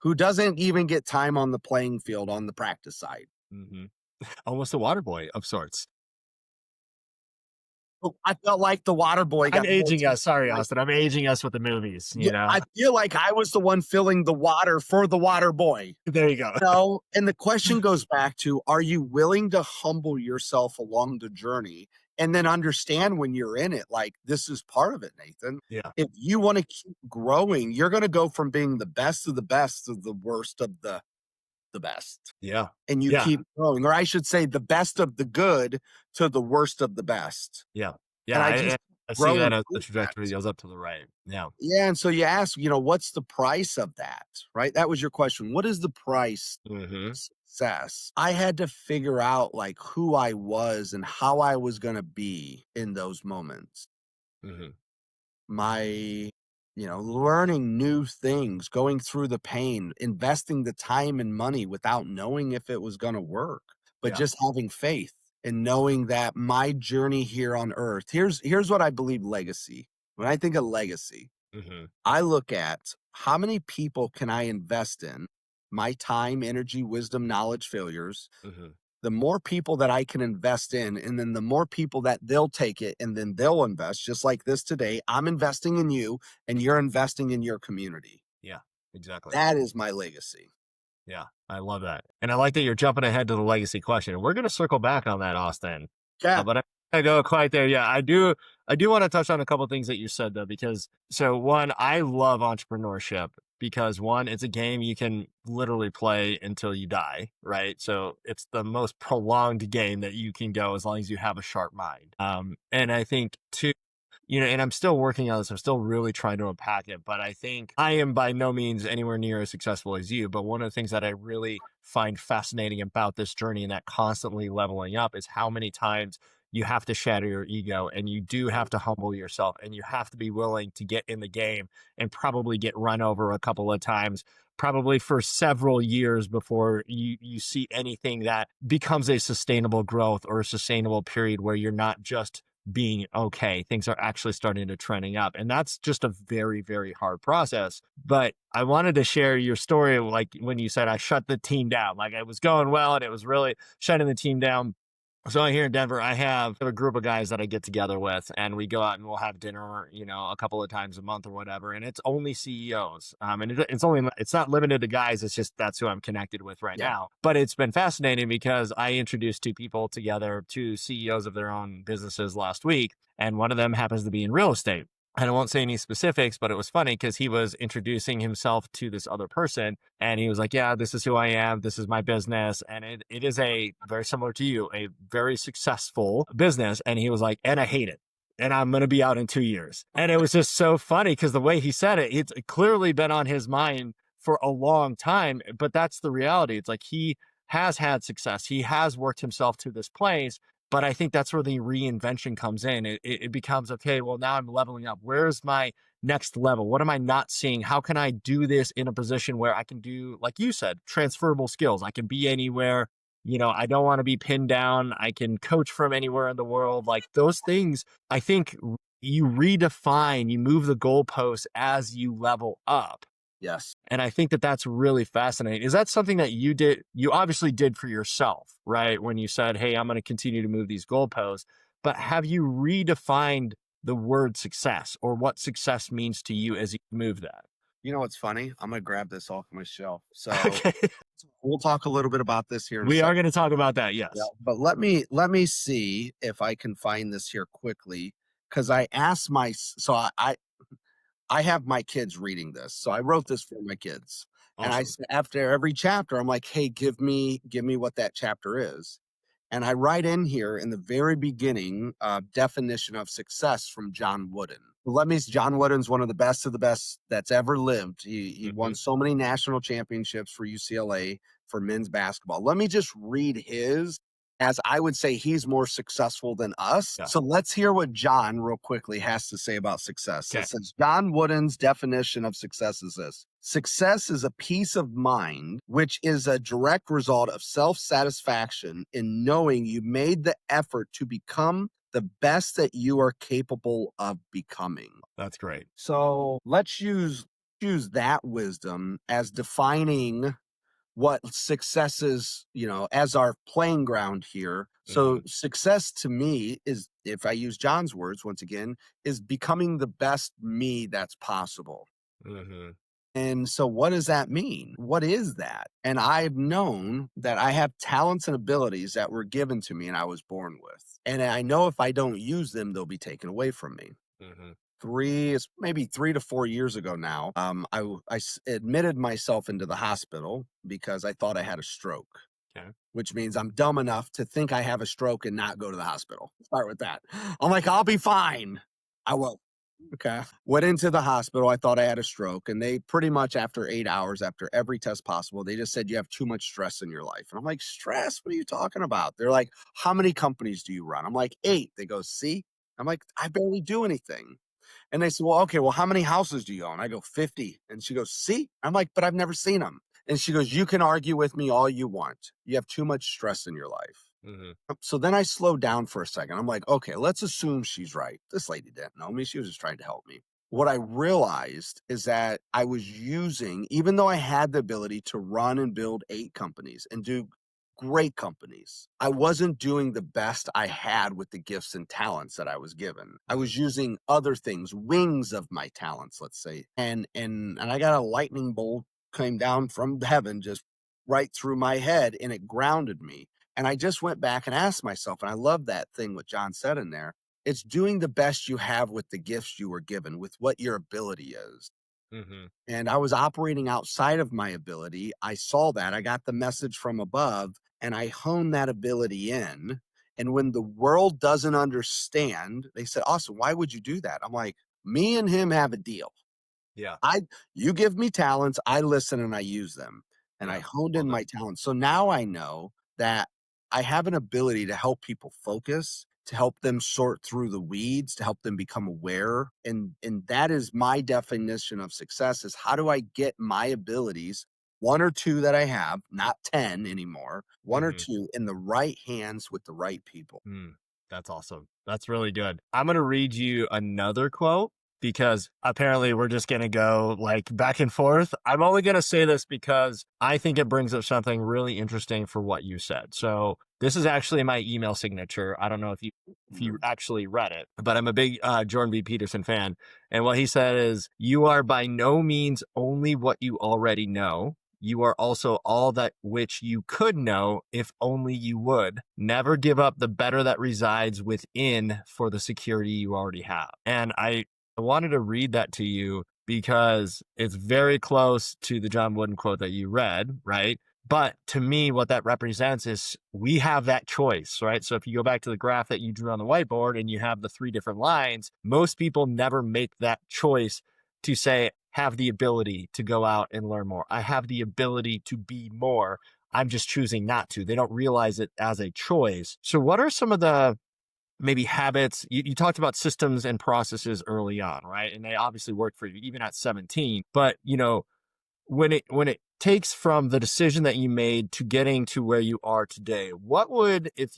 Speaker 1: who doesn't even get time on the playing field on the practice side.
Speaker 2: Hmm. Almost a water boy of sorts.
Speaker 1: So I felt like the water boy
Speaker 2: I'm
Speaker 1: got more
Speaker 2: aging
Speaker 1: attention
Speaker 2: us. Sorry,
Speaker 1: than
Speaker 2: Austin. I'm aging us with the movies.
Speaker 1: yeah, I feel like I was the one filling the water for the water boy.
Speaker 2: There you go.
Speaker 1: No, and the question goes back to, are you willing to humble yourself along the journey and then understand when you're in it, like this is part of it, Nathan.
Speaker 2: Yeah.
Speaker 1: If you want to keep growing, you're going to go from being the best of the best to the worst of the best.
Speaker 2: Yeah.
Speaker 1: And you
Speaker 2: Yeah.
Speaker 1: keep growing, or I should say the best of the good to the worst of the best.
Speaker 2: Yeah.
Speaker 1: And
Speaker 2: Yeah.
Speaker 1: I
Speaker 2: I,
Speaker 1: just
Speaker 2: I I see that
Speaker 1: growing
Speaker 2: as the
Speaker 1: through that.
Speaker 2: trajectory goes up to the right. Yeah.
Speaker 1: Yeah, and so you ask, what's the price of that, right? That was your question. What is the price
Speaker 2: Hmm.
Speaker 1: of success? I had to figure out like who I was and how I was going to be in those moments.
Speaker 2: Hmm.
Speaker 1: My, learning new things, going through the pain, investing the time and money without knowing if it was going to work, but
Speaker 2: Yeah.
Speaker 1: just having faith and knowing that my journey here on earth, here's what I believe legacy. When I think of legacy,
Speaker 2: Hmm.
Speaker 1: I look at how many people can I invest in my time, energy, wisdom, knowledge, failures.
Speaker 2: Hmm.
Speaker 1: The more people that I can invest in, and then the more people that they'll take it and then they'll invest, just like this today. I'm investing in you and you're investing in your community.
Speaker 2: Yeah. Exactly.
Speaker 1: That is my legacy.
Speaker 2: Yeah. I love that. And I like that you're jumping ahead to the legacy question. We're going to circle back on that, Austin.
Speaker 1: Yeah.
Speaker 2: But I go quite there. Yeah. I do want to touch on a couple things that you said though, because so one, I love entrepreneurship because one, it's a game you can literally play until you die, right? So it's the most prolonged game that you can go as long as you have a sharp mind. And I think two, and I'm still working on this. I'm still really trying to unpack it, but I think I am by no means anywhere near as successful as you. But one of the things that I really find fascinating about this journey and that constantly leveling up is how many times you have to shatter your ego and you do have to humble yourself and you have to be willing to get in the game and probably get run over a couple of times. probably for several years before you see anything that becomes a sustainable growth or a sustainable period where you're not just being okay. Things are actually starting to trending up. And that's just a very, very hard process. But I wanted to share your story, like when you said I shut the team down, like it was going well and it was really shutting the team down. So here in Denver, I have a group of guys that I get together with, and we go out and we'll have dinner, a couple of times a month or whatever. And it's only CEOs, and it's not limited to guys. It's just that's who I'm connected with right
Speaker 1: Yeah.
Speaker 2: now. But it's been fascinating because I introduced two people together, two CEOs of their own businesses last week, and one of them happens to be in real estate. And I won't say any specifics, but it was funny because he was introducing himself to this other person and he was like, yeah, this is who I am. This is my business. And it is a very similar to you, a very successful business. And he was like, and I hate it. And I'm going to be out in 2 years. And it was just so funny because the way he said it, it's clearly been on his mind for a long time. But that's the reality. It's like he has had success. He has worked himself to this place. But I think that's where the reinvention comes in. It becomes, okay, well, now I'm leveling up. Where's my next level? What am I not seeing? How can I do this in a position where I can do, like you said, transferable skills? I can be anywhere. I don't want to be pinned down. I can coach from anywhere in the world. Like those things, I think you redefine, you move the goalposts as you level up.
Speaker 1: Yes.
Speaker 2: And I think that that's really fascinating. Is that something that you did? You obviously did for yourself, right? When you said, hey, I'm going to continue to move these goalposts. But have you redefined the word success or what success means to you as you move that?
Speaker 1: You know what's funny? I'm gonna grab this off my shelf. So
Speaker 2: Okay.
Speaker 1: we'll talk a little bit about this here in a
Speaker 2: We are
Speaker 1: second.
Speaker 2: going to talk about that.
Speaker 1: Yeah,
Speaker 2: Yes.
Speaker 1: but let me see if I can find this here quickly because I asked so I have my kids reading this. So I wrote this for my kids. And
Speaker 2: Awesome.
Speaker 1: after every chapter, I'm like, hey, give me what that chapter is. And I write in here in the very beginning, definition of success from John Wooden. Let me. John Wooden's one of the best that's ever lived. He won
Speaker 2: Hmm.
Speaker 1: so many national championships for UCLA for men's basketball. Let me just read his, as I would say he's more successful than us.
Speaker 2: Yeah.
Speaker 1: So let's hear what John real quickly has to say about success. It
Speaker 2: Okay.
Speaker 1: says John Wooden's definition of success is this: success is a peace of mind, which is a direct result of self satisfaction in knowing you made the effort to become the best that you are capable of becoming.
Speaker 2: That's great.
Speaker 1: So let's use that wisdom as defining what success is, as our playing ground here. So
Speaker 2: Hmm.
Speaker 1: success to me is, if I use John's words once again, is becoming the best me that's possible.
Speaker 2: Hmm.
Speaker 1: And so what does that mean? What is that? And I've known that I have talents and abilities that were given to me and I was born with. And I know if I don't use them, they'll be taken away from me.
Speaker 2: Hmm.
Speaker 1: It's maybe 3 to 4 years ago now. Admitted myself into the hospital because I thought I had a stroke,
Speaker 2: Okay.
Speaker 1: which means I'm dumb enough to think I have a stroke and not go to the hospital. Start with that. I'm like, I'll be fine. I will. Okay. Went into the hospital. I thought I had a stroke. And they pretty much, after 8 hours, after every test possible, they just said, you have too much stress in your life. And I'm like, stress? What are you talking about? They're like, how many companies do you run? I'm like, 8. They go, see? I'm like, I barely do anything. And they said, well, okay, well, how many houses do you own? I go, 50. And she goes, see? I'm like, but I've never seen them. And she goes, you can argue with me all you want. You have too much stress in your life.
Speaker 2: Hmm.
Speaker 1: So then I slowed down for a second. I'm like, okay, let's assume she's right. This lady didn't know me. She was just trying to help me. What I realized is that I was using, even though I had the ability to run and build 8 companies and do great companies, I wasn't doing the best I had with the gifts and talents that I was given. I was using other things, wings of my talents, let's say. And I got a lightning bolt came down from heaven just right through my head and it grounded me. And I just went back and asked myself, and I love that thing what John said in there. It's doing the best you have with the gifts you were given, with what your ability is.
Speaker 2: Hmm.
Speaker 1: And I was operating outside of my ability. I saw that. I got the message from above and I honed that ability in. And when the world doesn't understand, they said, Austin, why would you do that? I'm like, me and him have a deal.
Speaker 2: Yeah.
Speaker 1: I You give me talents, I listen and I use them. And I
Speaker 2: Yeah.
Speaker 1: honed
Speaker 2: Well
Speaker 1: in
Speaker 2: done.
Speaker 1: my talents. So now I know that I have an ability to help people focus to help them sort through the weeds, to help them become aware. And that is my definition of success is how do I get my abilities, one or two that I have, not 10 anymore, one or
Speaker 2: Hmm.
Speaker 1: two in the right hands with the right people.
Speaker 2: Mm, that's awesome. That's really good. I'm going to read you another quote because apparently we're just going to go like back and forth. I'm only going to say this because I think it brings up something really interesting for what you said. So this is actually my email signature. I don't know if you
Speaker 1: Mhm.
Speaker 2: actually read it, but I'm a big Jordan B. Peterson fan. And what he said is, "You are by no means only what you already know. You are also all that which you could know if only you would. Never give up the better that resides within for the security you already have." And I wanted to read that to you because it's very close to the John Wooden quote that you read, right? But to me, what that represents is we have that choice, right? So if you go back to the graph that you drew on the whiteboard and you have the three different lines, most people never make that choice to say, have the ability to go out and learn more. I have the ability to be more. I'm just choosing not to. They don't realize it as a choice. So, what are some of the maybe habits? You talked about systems and processes early on, right? And they obviously worked for you even at 17. But, when it takes from the decision that you made to getting to where you are today, what would if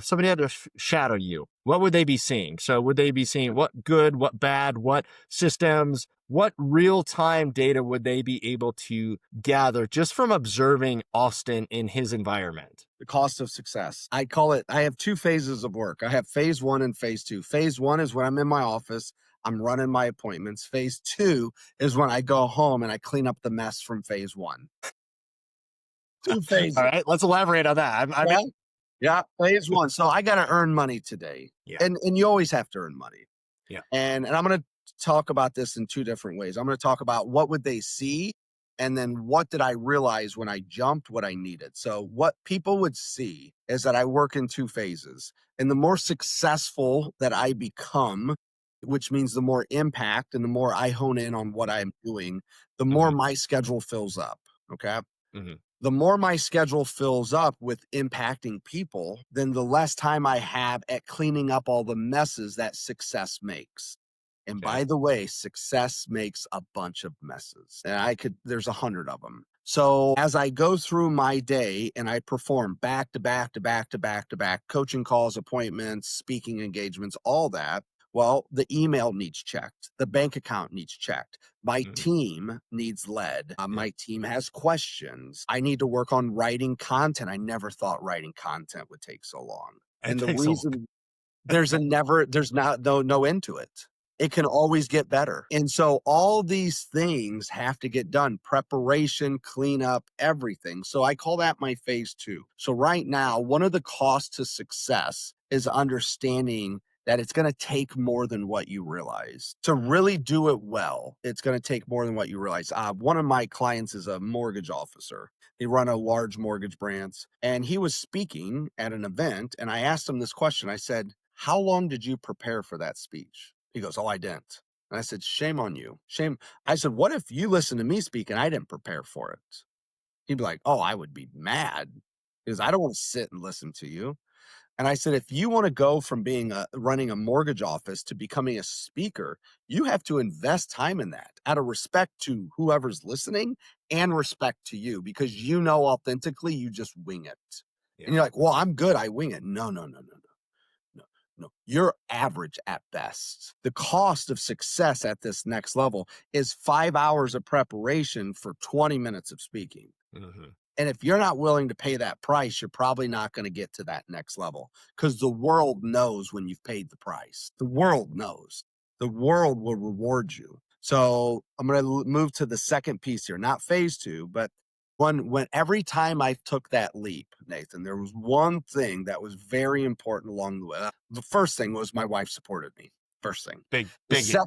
Speaker 2: somebody had to shadow you, what would they be seeing? So would they be seeing what good, what bad, what systems, what real-time data would they be able to gather just from observing Austin in his environment?
Speaker 1: The cost of success. I call it, I have two phases of work. I have phase one and phase two. Phase one is when I'm in my office, I'm running my appointments. Phase two is when I go home and I clean up the mess from phase one. Two
Speaker 2: All
Speaker 1: phases.
Speaker 2: right, let's elaborate on that.
Speaker 1: Yeah. Yeah. Phase one. So I got to earn money today.
Speaker 2: Yeah,
Speaker 1: And you always have to earn money.
Speaker 2: yeah,
Speaker 1: And I'm going to talk about this in two different ways. I'm going to talk about what would they see and then what did I realize when I jumped what I needed. So what people would see is that I work in two phases. And the more successful that I become, which means the more impact and the more I hone in on what I'm doing, the more
Speaker 2: hmm,
Speaker 1: my schedule fills up. Okay.
Speaker 2: hmm,
Speaker 1: The more my schedule fills up with impacting people, then the less time I have at cleaning up all the messes that success makes. And
Speaker 2: okay,
Speaker 1: by the way, success makes a bunch of messes. And there's 100 of them. So as I go through my day and I perform back to back to back to back to back coaching calls, appointments, speaking engagements, all that, well, the email needs checked. The bank account needs checked. My
Speaker 2: hmm,
Speaker 1: team needs led.
Speaker 2: yeah,
Speaker 1: My team has questions. I need to work on writing content. I never thought writing content would take so long.
Speaker 2: it
Speaker 1: And the
Speaker 2: takes a lot.
Speaker 1: reason there's not no end to it. It can always get better. And so all these things have to get done. Preparation, cleanup, everything. So I call that my phase two. So right now, one of the costs to success is understanding that it's going to take more than what you realize. To really do it well, it's going to take more than what you realize. One of my clients is a mortgage officer. They run a large mortgage branch. And he was speaking at an event. And I asked him this question. I said, how long did you prepare for that speech? He goes, oh, I didn't. And I said, shame on you. Shame. I said, what if you listen to me speak and I didn't prepare for it? He'd be like, oh, I would be mad because I don't want to sit and listen to you. And I said, if you want to go from running a mortgage office to becoming a speaker, you have to invest time in that out of respect to whoever's listening and respect to you because you know authentically you just wing it. And
Speaker 2: Yeah,
Speaker 1: you're like, well, I'm good. I wing it. No, no, no, no, no. No, no, you're average at best. The cost of success at this next level is 5 hours of preparation for 20 minutes of speaking.
Speaker 2: hmm,
Speaker 1: And if you're not willing to pay that price, you're probably not going to get to that next level because the world knows when you've paid the price. The world knows. The world will reward you. So I'm going to move to the second piece here, not phase two, but when every time I took that leap, Nathan, there was one thing that was very important along the way. The first thing was my wife supported me. First thing. The
Speaker 2: big deal.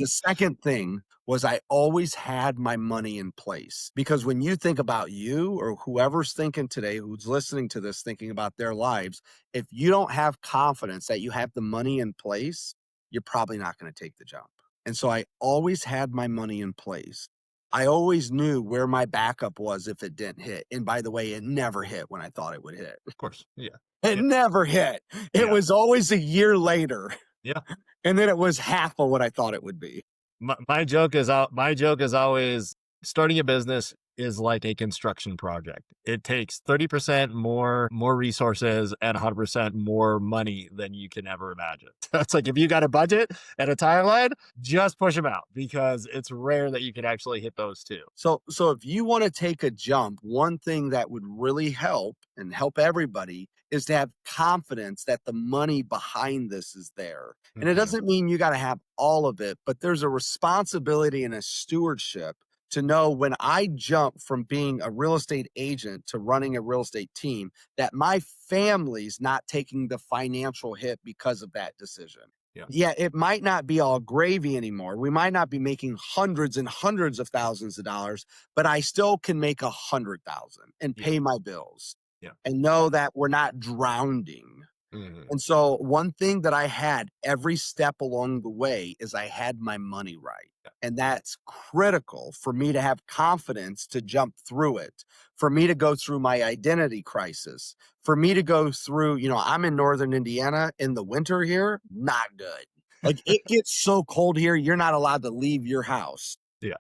Speaker 1: second thing was I always had my money in place because when you think about you or whoever's thinking today, who's listening to this, thinking about their lives, if you don't have confidence that you have the money in place, you're probably not going to take the jump. And so I always had my money in place. I always knew where my backup was if it didn't hit. And by the way, it never hit when I thought it would hit.
Speaker 2: Of course, yeah.
Speaker 1: It
Speaker 2: Yeah.
Speaker 1: never hit. It
Speaker 2: Yeah.
Speaker 1: was always a year later,
Speaker 2: Yeah.
Speaker 1: and then it was half of what I thought it would be.
Speaker 2: My joke is always starting a business is like a construction project. It takes 30% more resources and 100% more money than you can ever imagine. So it's like if you got a budget and a timeline, just push them out because it's rare that you can actually hit those two.
Speaker 1: So if you wanna take a jump, one thing that would really help and help everybody is to have confidence that the money behind this is there. And it
Speaker 2: Mhm.
Speaker 1: doesn't mean you gotta have all of it, but there's a responsibility and a stewardship to know when I jump from being a real estate agent to running a real estate team, that my family's not taking the financial hit because of that decision.
Speaker 2: Yeah.
Speaker 1: Yeah, it might not be all gravy anymore. We might not be making hundreds and hundreds of thousands of dollars, but I still can make 100,000 and
Speaker 2: Yeah.
Speaker 1: pay my bills
Speaker 2: Yeah.
Speaker 1: and know that we're not drowning.
Speaker 2: Mhm.
Speaker 1: And so one thing that I had every step along the way is I had my money right.
Speaker 2: Yeah.
Speaker 1: And that's critical for me to have confidence to jump through it, for me to go through my identity crisis, for me to go through, I'm in Northern Indiana in the winter here, not good. Like it gets so cold here, you're not allowed to leave your house.
Speaker 2: Yeah.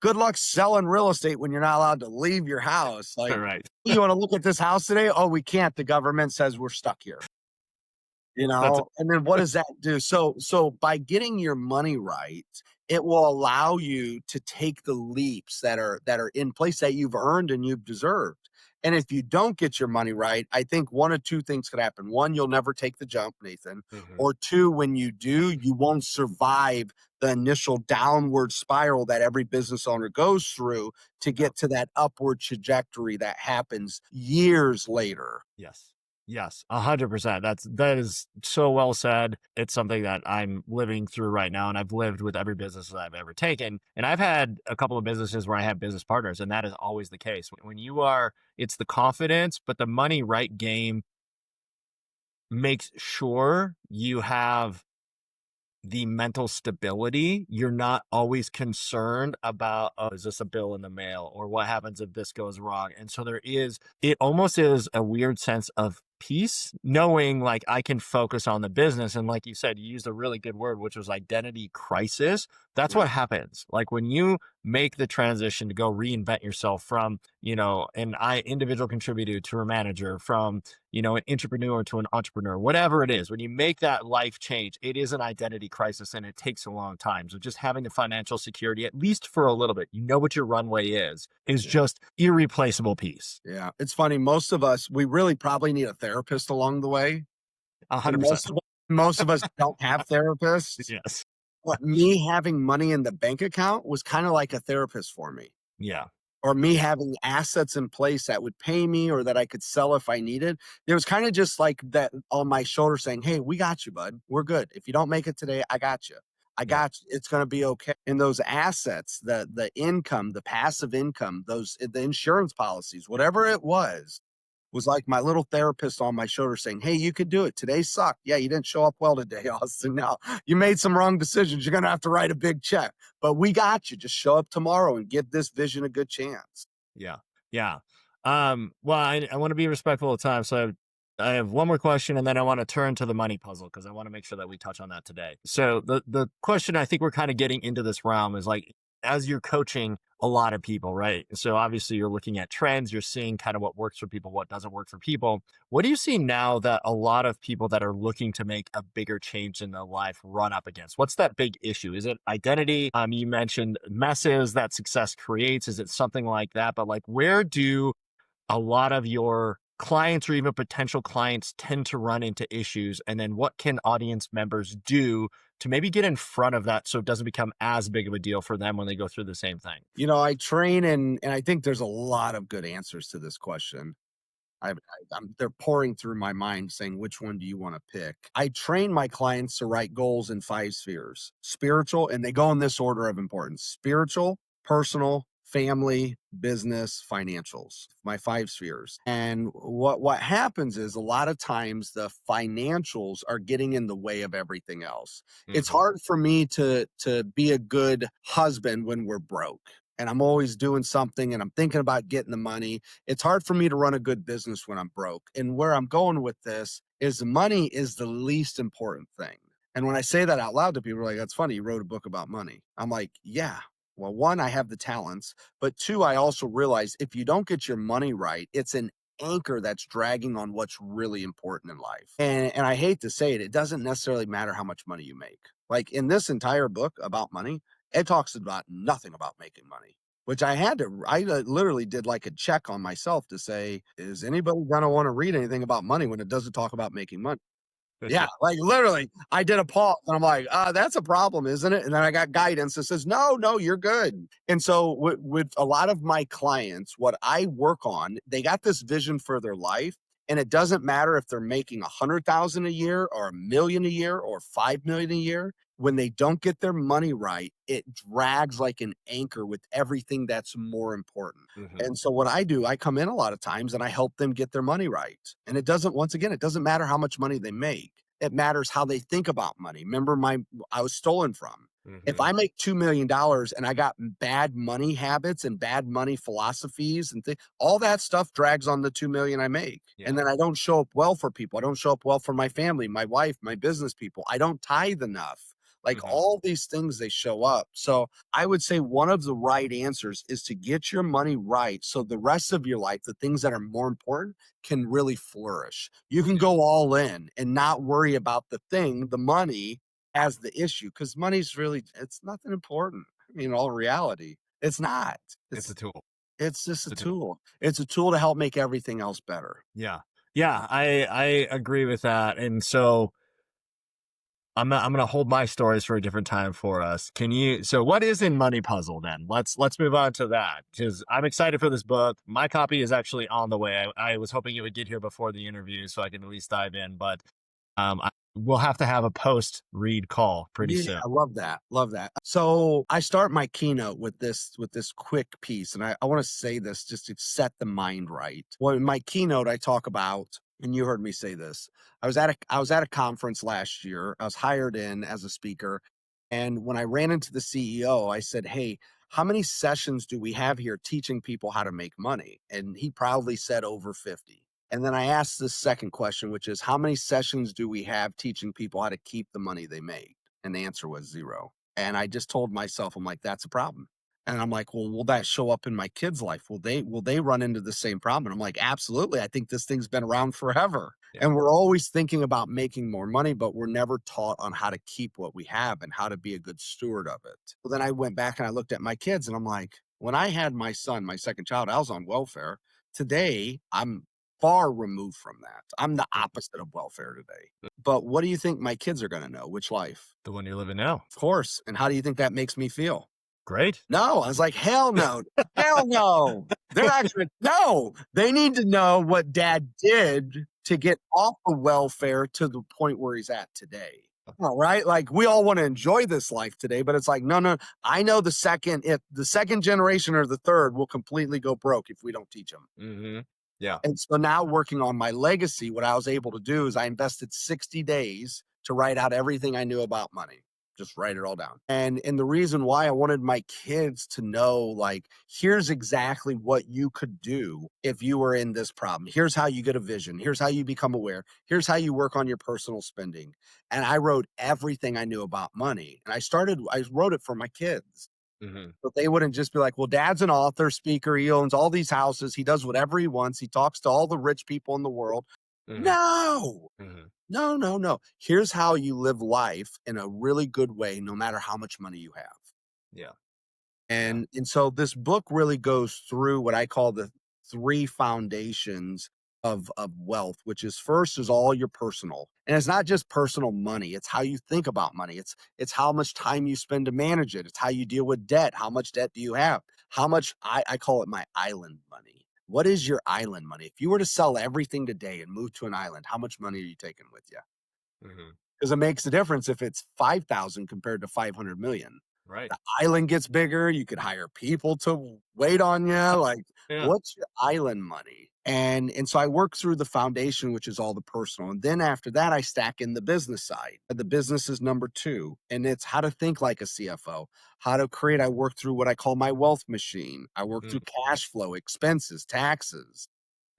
Speaker 1: Good luck selling real estate when you're not allowed to leave your house.
Speaker 2: All
Speaker 1: Like,
Speaker 2: right.
Speaker 1: you want to look at this house today? Oh, we can't. The government says we're stuck here.
Speaker 2: That's
Speaker 1: And then what does that do? So by getting your money right, it will allow you to take the leaps that are in place that you've earned and you've deserved. And if you don't get your money right, I think one of two things could happen. One, you'll never take the jump, Nathan.
Speaker 2: Mhm.
Speaker 1: Or two, when you do, you won't survive the initial downward spiral that every business owner goes through to
Speaker 2: Yeah.
Speaker 1: get to that upward trajectory that happens years later.
Speaker 2: Yes. Yes, 100%. That is so well said. It's something that I'm living through right now, and I've lived with every business that I've ever taken. And I've had a couple of businesses where I have business partners, and that is always the case. When you are, it's the confidence, but the money right game makes sure you have the mental stability. You're not always concerned about, oh, is this a bill in the mail or what happens if this goes wrong? And so it almost is a weird sense of peace knowing like I can focus on the business. And like you said, you used a really good word, which was identity crisis. That's
Speaker 1: Yeah.
Speaker 2: what happens. Like when you make the transition to go reinvent yourself from, an individual contributor to a manager, from an entrepreneur to an entrepreneur, whatever it is, when you make that life change, it is an identity crisis and it takes a long time. So just having the financial security, at least for a little bit, what your runway is
Speaker 1: Yeah.
Speaker 2: just irreplaceable peace.
Speaker 1: Yeah, it's funny, most of us, we really probably need a therapist along the way,
Speaker 2: A
Speaker 1: and
Speaker 2: hundred percent.
Speaker 1: most of us don't have therapists,
Speaker 2: Yes.
Speaker 1: but me having money in the bank account was kinda like a therapist for me,
Speaker 2: Yeah.
Speaker 1: or me having assets in place that would pay me or that I could sell if I needed. It was kinda just like that on my shoulder saying, "Hey, we got you, bud. We're good. If you don't make it today, I got you. I
Speaker 2: Yeah.
Speaker 1: got you. It's gonna be okay." And those assets, the income, the passive income, the insurance policies, whatever it was like my little therapist on my shoulder saying, "Hey, you could do it. Today sucked. Yeah, you didn't show up well today, Austin. Now you made some wrong decisions. You're going to have to write a big check, but we got you. Just show up tomorrow and give this vision a good chance."
Speaker 2: Yeah. Yeah. Well, I want to be respectful of time. So I have one more question and then I want to turn to the money puzzle because I want to make sure that we touch on that today. So the question I think we're kind of getting into this realm is like, as you're coaching a lot of people, right? So obviously you're looking at trends, you're seeing kind of what works for people, what doesn't work for people. What do you see now that a lot of people that are looking to make a bigger change in their life run up against? What's that big issue? Is it identity? You mentioned messes that success creates. Is it something like that? But like, where do a lot of your clients or even potential clients tend to run into issues? And then what can audience members do to maybe get in front of that so it doesn't become as big of a deal for them when they go through the same thing?
Speaker 1: I train and I think there's a lot of good answers to this question. They're pouring through my mind saying, which one do you want to pick? I train my clients to write goals in 5 spheres: spiritual, and they go in this order of importance: spiritual, personal, family, business, financials, my 5 spheres. And what happens is a lot of times the financials are getting in the way of everything else. It's
Speaker 2: Hmm.
Speaker 1: hard for me to be a good husband when we're broke. and I'm always doing something and I'm thinking about getting the money. It's hard for me to run a good business when I'm broke. And where I'm going with this is money is the least important thing. And when I say that out loud to people, like, that's funny. You wrote a book about money. I'm like, yeah. Well, one, I have the talents, but two, I also realize if you don't get your money right, it's an anchor that's dragging on what's really important in life. And I hate to say it, it doesn't necessarily matter how much money you make. Like in this entire book about money, it talks about nothing about making money, which I literally did like a check on myself to say, is anybody going to want to read anything about money when it doesn't talk about making money? Yeah, like, literally, I did a pause, and I'm like, that's a problem, isn't it?" And then I got guidance that says, "No, no, you're good." And so with a lot of my clients, what I work on, they got this vision for their life, and it doesn't matter if they're making 100,000 a year or 1,000,000 a year or 5,000,000 a year. When they don't get their money right, it drags like an anchor with everything that's more important.
Speaker 2: Mhm.
Speaker 1: And so what I do, I come in a lot of times and I help them get their money right. And it doesn't, once again, it doesn't matter how much money they make. It matters how they think about money. Remember I was stolen from. If
Speaker 2: Mhm.
Speaker 1: I make $2,000,000 and I got bad money habits and bad money philosophies and all that stuff drags on the 2,000,000 I make.
Speaker 2: Yeah.
Speaker 1: And then I don't show up well for people. I don't show up well for my family, my wife, my business people. I don't tithe enough. Like
Speaker 2: Mhm.
Speaker 1: all these things, they show up. So I would say one of the right answers is to get your money right. So the rest of your life, the things that are more important, can really flourish. You can go all in and not worry about the thing, the money as the issue, because money's really, it's nothing important. I mean, in all reality, it's not.
Speaker 2: It's a
Speaker 1: It's
Speaker 2: tool.
Speaker 1: it's just a
Speaker 2: It's a tool.
Speaker 1: tool. It's a tool to help make everything else better.
Speaker 2: Yeah. Yeah, I agree with that, and so I'm gonna hold my stories for a different time for us. Can you so what is in Money Puzzle then? Let's move on to that because I'm excited for this book. My copy is actually on the way. I was hoping it would get here before the interview so I can at least dive in, but we'll have to have a post read call pretty
Speaker 1: Yeah,
Speaker 2: soon.
Speaker 1: I love that. Love that. So I start my keynote with this quick piece, and I want to say this just to set the mind right. Well, in my keynote, I talk about, and you heard me say this. I was at a conference last year. I was hired in as a speaker, and when I ran into the CEO, I said, "Hey, how many sessions do we have here teaching people how to make money?" And he proudly said over 50. And then I asked this second question, which is how many sessions do we have teaching people how to keep the money they make? And the answer was 0. And I just told myself, I'm like, that's a problem. And I'm like, well, will that show up in my kids' life? Will they run into the same problem? And I'm like, absolutely. I think this thing's been around forever.
Speaker 2: Yeah.
Speaker 1: And we're always thinking about making more money, but we're never taught on how to keep what we have and how to be a good steward of it. Well, then I went back and I looked at my kids and I'm like, when I had my son, my second child, I was on welfare. Today, I'm far removed from that. I'm the opposite of welfare today. But what do you think my kids are gonna know? Which life?
Speaker 2: The one you're living now.
Speaker 1: Of course. And how do you think that makes me feel?
Speaker 2: Great.
Speaker 1: No, I was like, "Hell no. Hell no." They're not gonna no. They need to know what dad did to get off of welfare to the point where he's at today. All right? Like, we all wanna enjoy this life today, but it's like, no, no. I know if the second generation or the third will completely go broke if we don't teach them.
Speaker 2: Mhm. Yeah.
Speaker 1: And so now working on my legacy, what I was able to do is I invested 60 days to write out everything I knew about money. Just write it all down. And the reason why I wanted my kids to know, like, here's exactly what you could do if you were in this problem. Here's how you get a vision. Here's how you become aware. Here's how you work on your personal spending. And I wrote everything I knew about money. And I wrote it for my kids.
Speaker 2: Mhm.
Speaker 1: But they wouldn't just be like, well, dad's an author, speaker. He owns all these houses. He does whatever he wants. He talks to all the rich people in the world.
Speaker 2: Mhm.
Speaker 1: No,
Speaker 2: Mhm.
Speaker 1: no, no, no. Here's how you live life in a really good way, no matter how much money you have.
Speaker 2: Yeah. Yeah.
Speaker 1: And so this book really goes through what I call the 3 foundations of wealth, which is first is all your personal. And it's not just personal money, it's how you think about money. It's how much time you spend to manage it. It's how you deal with debt. How much debt do you have? How much I call it my island money. What is your island money? If you were to sell everything today and move to an island, how much money are you taking with you?
Speaker 2: Mhm.
Speaker 1: Because it makes a difference if it's 5,000 compared to 500,000,000.
Speaker 2: Right.
Speaker 1: The island gets bigger, you could hire people to wait on you, like,
Speaker 2: Yeah.
Speaker 1: what's your island money? And so I work through the foundation, which is all the personal. And then after that, I stack in the business side. The business is number two. And it's how to think like a CFO, how to create. I work through what I call my wealth machine. I work
Speaker 2: Mm,
Speaker 1: through cash flow, expenses, taxes.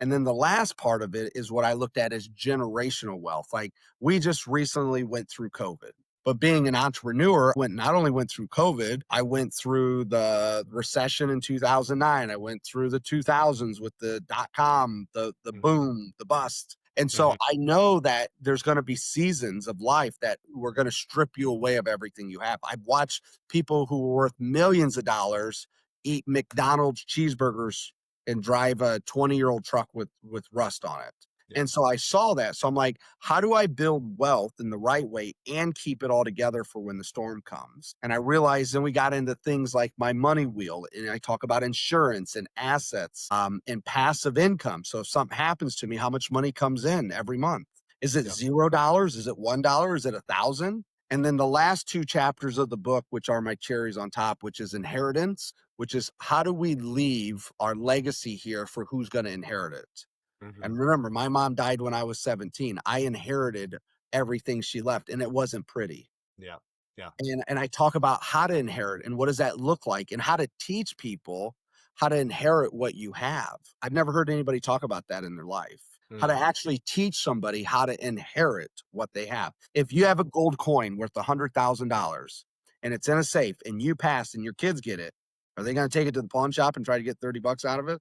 Speaker 1: And then the last part of it is what I looked at as generational wealth. Like we just recently went through COVID. But being an entrepreneur, went not only went through COVID, I went through the recession in 2009. I went through the 2000s with the dot com, the
Speaker 2: mhm,
Speaker 1: boom, the bust. And so
Speaker 2: mhm,
Speaker 1: I know that there's going to be seasons of life that we're going to strip you away of everything you have. I've watched people who were worth millions of dollars eat McDonald's cheeseburgers and drive a 20-year-old truck with rust on it.
Speaker 2: yeah,
Speaker 1: And so I saw that. So I'm like, how do I build wealth in the right way and keep it all together for when the storm comes? And I realized then we got into things like my money wheel, and I talk about insurance and assets and passive income. So if something happens to me, how much money comes in every month? Is it
Speaker 2: yeah,
Speaker 1: $0? Is it $1? Is it 1,000? And then the last two chapters of the book, which are my cherries on top, which is inheritance, which is how do we leave our legacy here for who's going to inherit it?
Speaker 2: mhm,
Speaker 1: And remember, my mom died when I was 17. I inherited everything she left, and it wasn't pretty.
Speaker 2: yeah, yeah,
Speaker 1: And I talk about how to inherit and what does that look like and how to teach people how to inherit what you have. I've never heard anybody talk about that in their life. How to
Speaker 2: mhm,
Speaker 1: actually teach somebody how to inherit what they have. If you have a gold coin worth $100,000 and it's in a safe and you pass and your kids get it, are they going to take it to the pawn shop and try to get 30 bucks out of it?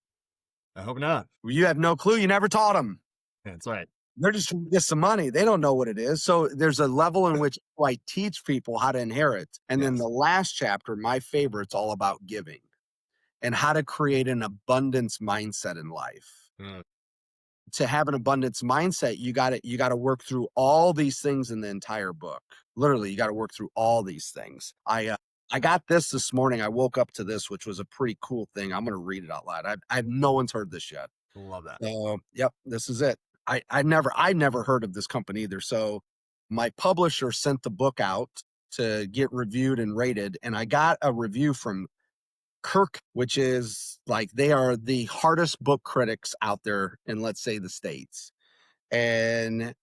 Speaker 2: I hope not.
Speaker 1: Well, you have no clue. You never taught them.
Speaker 2: That's right.
Speaker 1: They're just trying to get some money. They don't know what it is. So there's a level in which I teach people how to inherit. And then
Speaker 2: Yes.
Speaker 1: the last chapter, my favorite's all about giving and how to create an abundance mindset in life.
Speaker 2: Mm,
Speaker 1: To have an abundance mindset, you got to work through all these things in the entire book. Literally, you got to work through all these things. I got this morning. I woke up to this, which was a pretty cool thing. I'm going to read it out loud. I've no one's heard this yet.
Speaker 2: love that.
Speaker 1: So, yep, this is it. I never heard of this company either. So, my publisher sent the book out to get reviewed and rated, and I got a review from Kirk, which is like they are the hardest book critics out there in, let's say, the States. And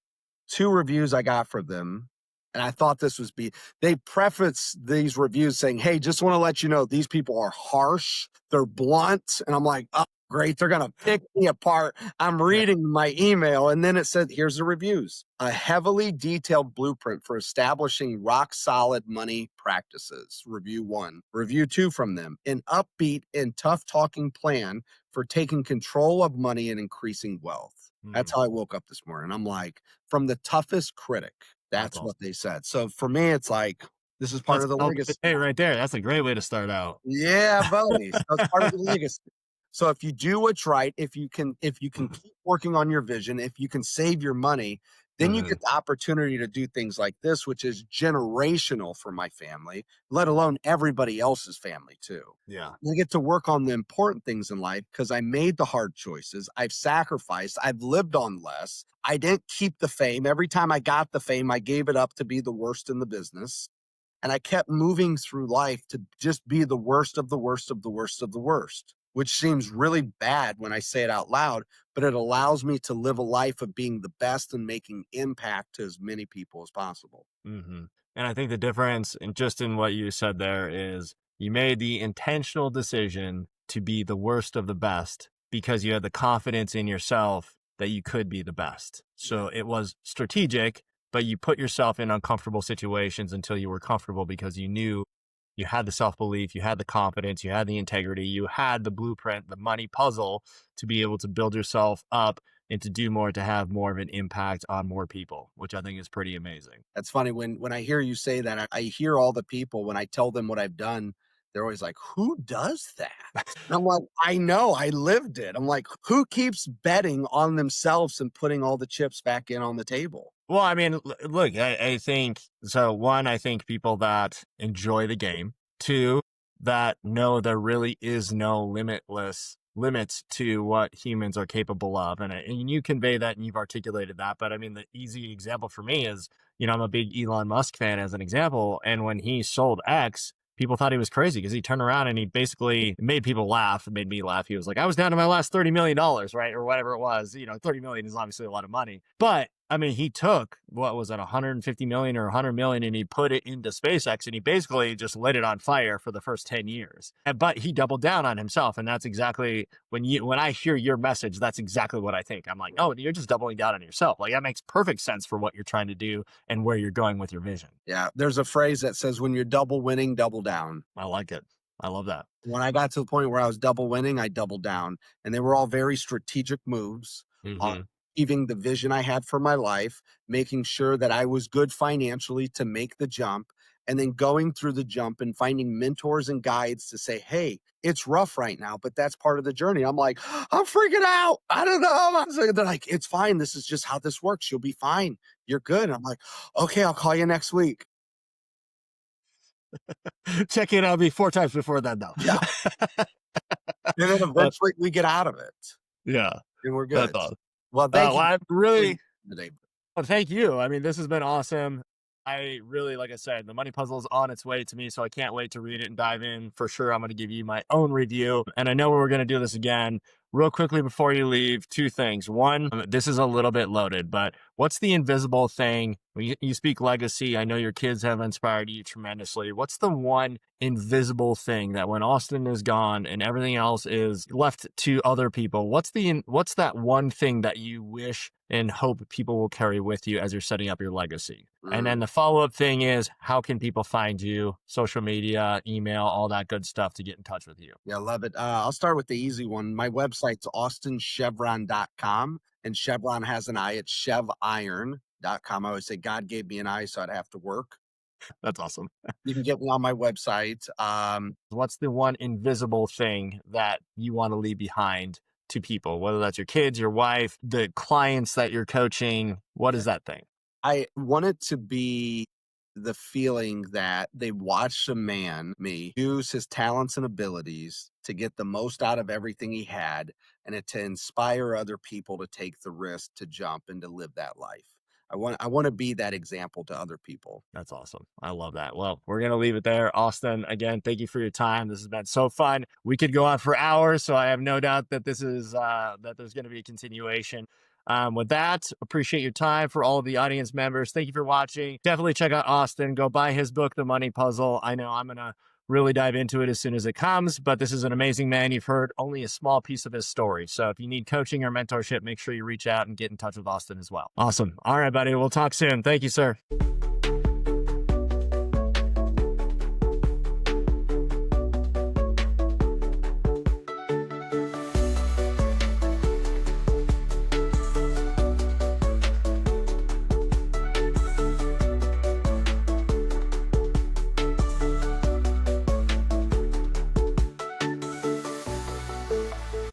Speaker 1: two reviews I got for them. And I thought this was they preface these reviews saying, hey, just want to let you know these people are harsh, they're blunt. And I'm like, oh, great, they're gonna pick me apart. I'm
Speaker 2: Yeah.
Speaker 1: reading my email, and then it said, here's the reviews. A heavily detailed blueprint for establishing rock solid money practices. Review one. Review two from them. An upbeat and tough talking plan for taking control of money and increasing wealth. That's
Speaker 2: Mm,
Speaker 1: how I woke up this morning. I'm like, from the toughest critic.
Speaker 2: that's
Speaker 1: That's what
Speaker 2: awesome.
Speaker 1: they said. So for me, it's like, this is part
Speaker 2: That's
Speaker 1: of the
Speaker 2: the
Speaker 1: legacy.
Speaker 2: day right there. That's a great way to start out.
Speaker 1: Yeah, buddy. So it's part of the legacy. So if you do what's right, if you can keep working on your vision, if you can save your money, then you
Speaker 2: Mhm.
Speaker 1: get the opportunity to do things like this, which is generational for my family, let alone everybody else's family too.
Speaker 2: Yeah.
Speaker 1: I get to work on the important things in life because I made the hard choices. I've sacrificed. I've lived on less. I didn't keep the fame. Every time I got the fame, I gave it up to be the worst in the business. And I kept moving through life to just be the worst of the worst of the worst of the worst, which seems really bad when I say it out loud, but it allows me to live a life of being the best and making impact to as many people as possible.
Speaker 2: Mhm. And I think the difference in just in what you said there is you made the intentional decision to be the worst of the best because you had the confidence in yourself that you could be the best.
Speaker 1: Yeah.
Speaker 2: So it was strategic, but you put yourself in uncomfortable situations until you were comfortable because you knew you had the self belief, you had the confidence, you had the integrity, you had the blueprint, the money puzzle to be able to build yourself up and to do more, to have more of an impact on more people, which I think is pretty amazing.
Speaker 1: That's funny when I hear you say that, I hear all the people when I tell them what I've done, they're always like, "Who does that?" And I'm like, "I know, I lived it." I'm like, "Who keeps betting on themselves and putting all the chips back in on the table?"
Speaker 2: Well, I mean, look, I think so. One, I think people that enjoy the game. Two, that know there really is no limits to what humans are capable of. And you convey that and you've articulated that. But I mean, the easy example for me is, I'm a big Elon Musk fan as an example. And when he sold X, people thought he was crazy because he turned around and he basically made people laugh. It made me laugh. He was like, I was down to my last $30 million, right? Or whatever it was. 30 million is obviously a lot of money. But I mean, he took what was it, 150 million or 100 million, and he put it into SpaceX, and he basically just lit it on fire for the first 10 years. But he doubled down on himself, and that's exactly when I hear your message, that's exactly what I think. I'm like, oh, you're just doubling down on yourself. Like that makes perfect sense for what you're trying to do and where you're going with your vision.
Speaker 1: Yeah, there's a phrase that says, "When you're double winning, double down."
Speaker 2: I like it. I love that.
Speaker 1: When I got to the point where I was double winning, I doubled down, and they were all very strategic moves on
Speaker 2: Hmm.
Speaker 1: achieving the vision I had for my life, making sure that I was good financially to make the jump, and then going through the jump and finding mentors and guides to say, "Hey, it's rough right now, but that's part of the journey." I'm like, "I'm freaking out. I don't know." They're like, "It's fine. This is just how this works. You'll be fine. You're good." I'm like, "Okay, I'll call you next week."
Speaker 2: Check in on me 4 times before then, though.
Speaker 1: Yeah. And then
Speaker 2: But
Speaker 1: eventually we get out of it
Speaker 2: yeah,
Speaker 1: and we're
Speaker 2: that's
Speaker 1: good.
Speaker 2: awesome.
Speaker 1: Well, thank
Speaker 2: Well,
Speaker 1: you
Speaker 2: I
Speaker 1: for
Speaker 2: really
Speaker 1: today.
Speaker 2: Well, thank you. I mean, this has been awesome. I really, like I said, the money puzzle is on its way to me, so I can't wait to read it and dive in. For sure, I'm going to give you my own review. And I know we're going to do this again. Real quickly before you leave, two things. One, this is a little bit loaded, but what's the invisible thing? When you speak legacy, I know your kids have inspired you tremendously. What's the one invisible thing that when Austin is gone and everything else is left to other people, what's that one thing that you wish and hope people will carry with you as you're setting up your legacy? And then
Speaker 1: Mm,
Speaker 2: the follow-up thing is, how can people find you? Social media, email, all that good stuff to get in touch with you.
Speaker 1: yeah, love it. I'll start with the easy one. My website's austinchevron.com, and Chevron has an I. It's cheviron.com. I always say God gave me an eye, so I'd have to work.
Speaker 2: That's awesome.
Speaker 1: You can get me on my website.
Speaker 2: What's the one invisible thing that you want to leave behind to people, whether that's your kids, your wife, the clients that you're coaching? What
Speaker 1: Yeah,
Speaker 2: is that thing?
Speaker 1: I want it to be the feeling that they watched a man, me, use his talents and abilities to get the most out of everything he had, and it to inspire other people to take the risk to jump and to live that life. I want to be that example to other people.
Speaker 2: That's awesome. I love that. Well, we're going to leave it there. Austin, again, thank you for your time. This has been so fun. We could go on for hours, so I have no doubt that that there's going to be a continuation. With that, appreciate your time. For all of the audience members, thank you for watching. Definitely check out Austin. Go buy his book, The Money Puzzle. I know I'm going to really dive into it as soon as it comes, but this is an amazing man. You've heard only a small piece of his story. So if you need coaching or mentorship, make sure you reach out and get in touch with Austin as well. Awesome. All right, buddy. We'll talk soon. Thank you, sir.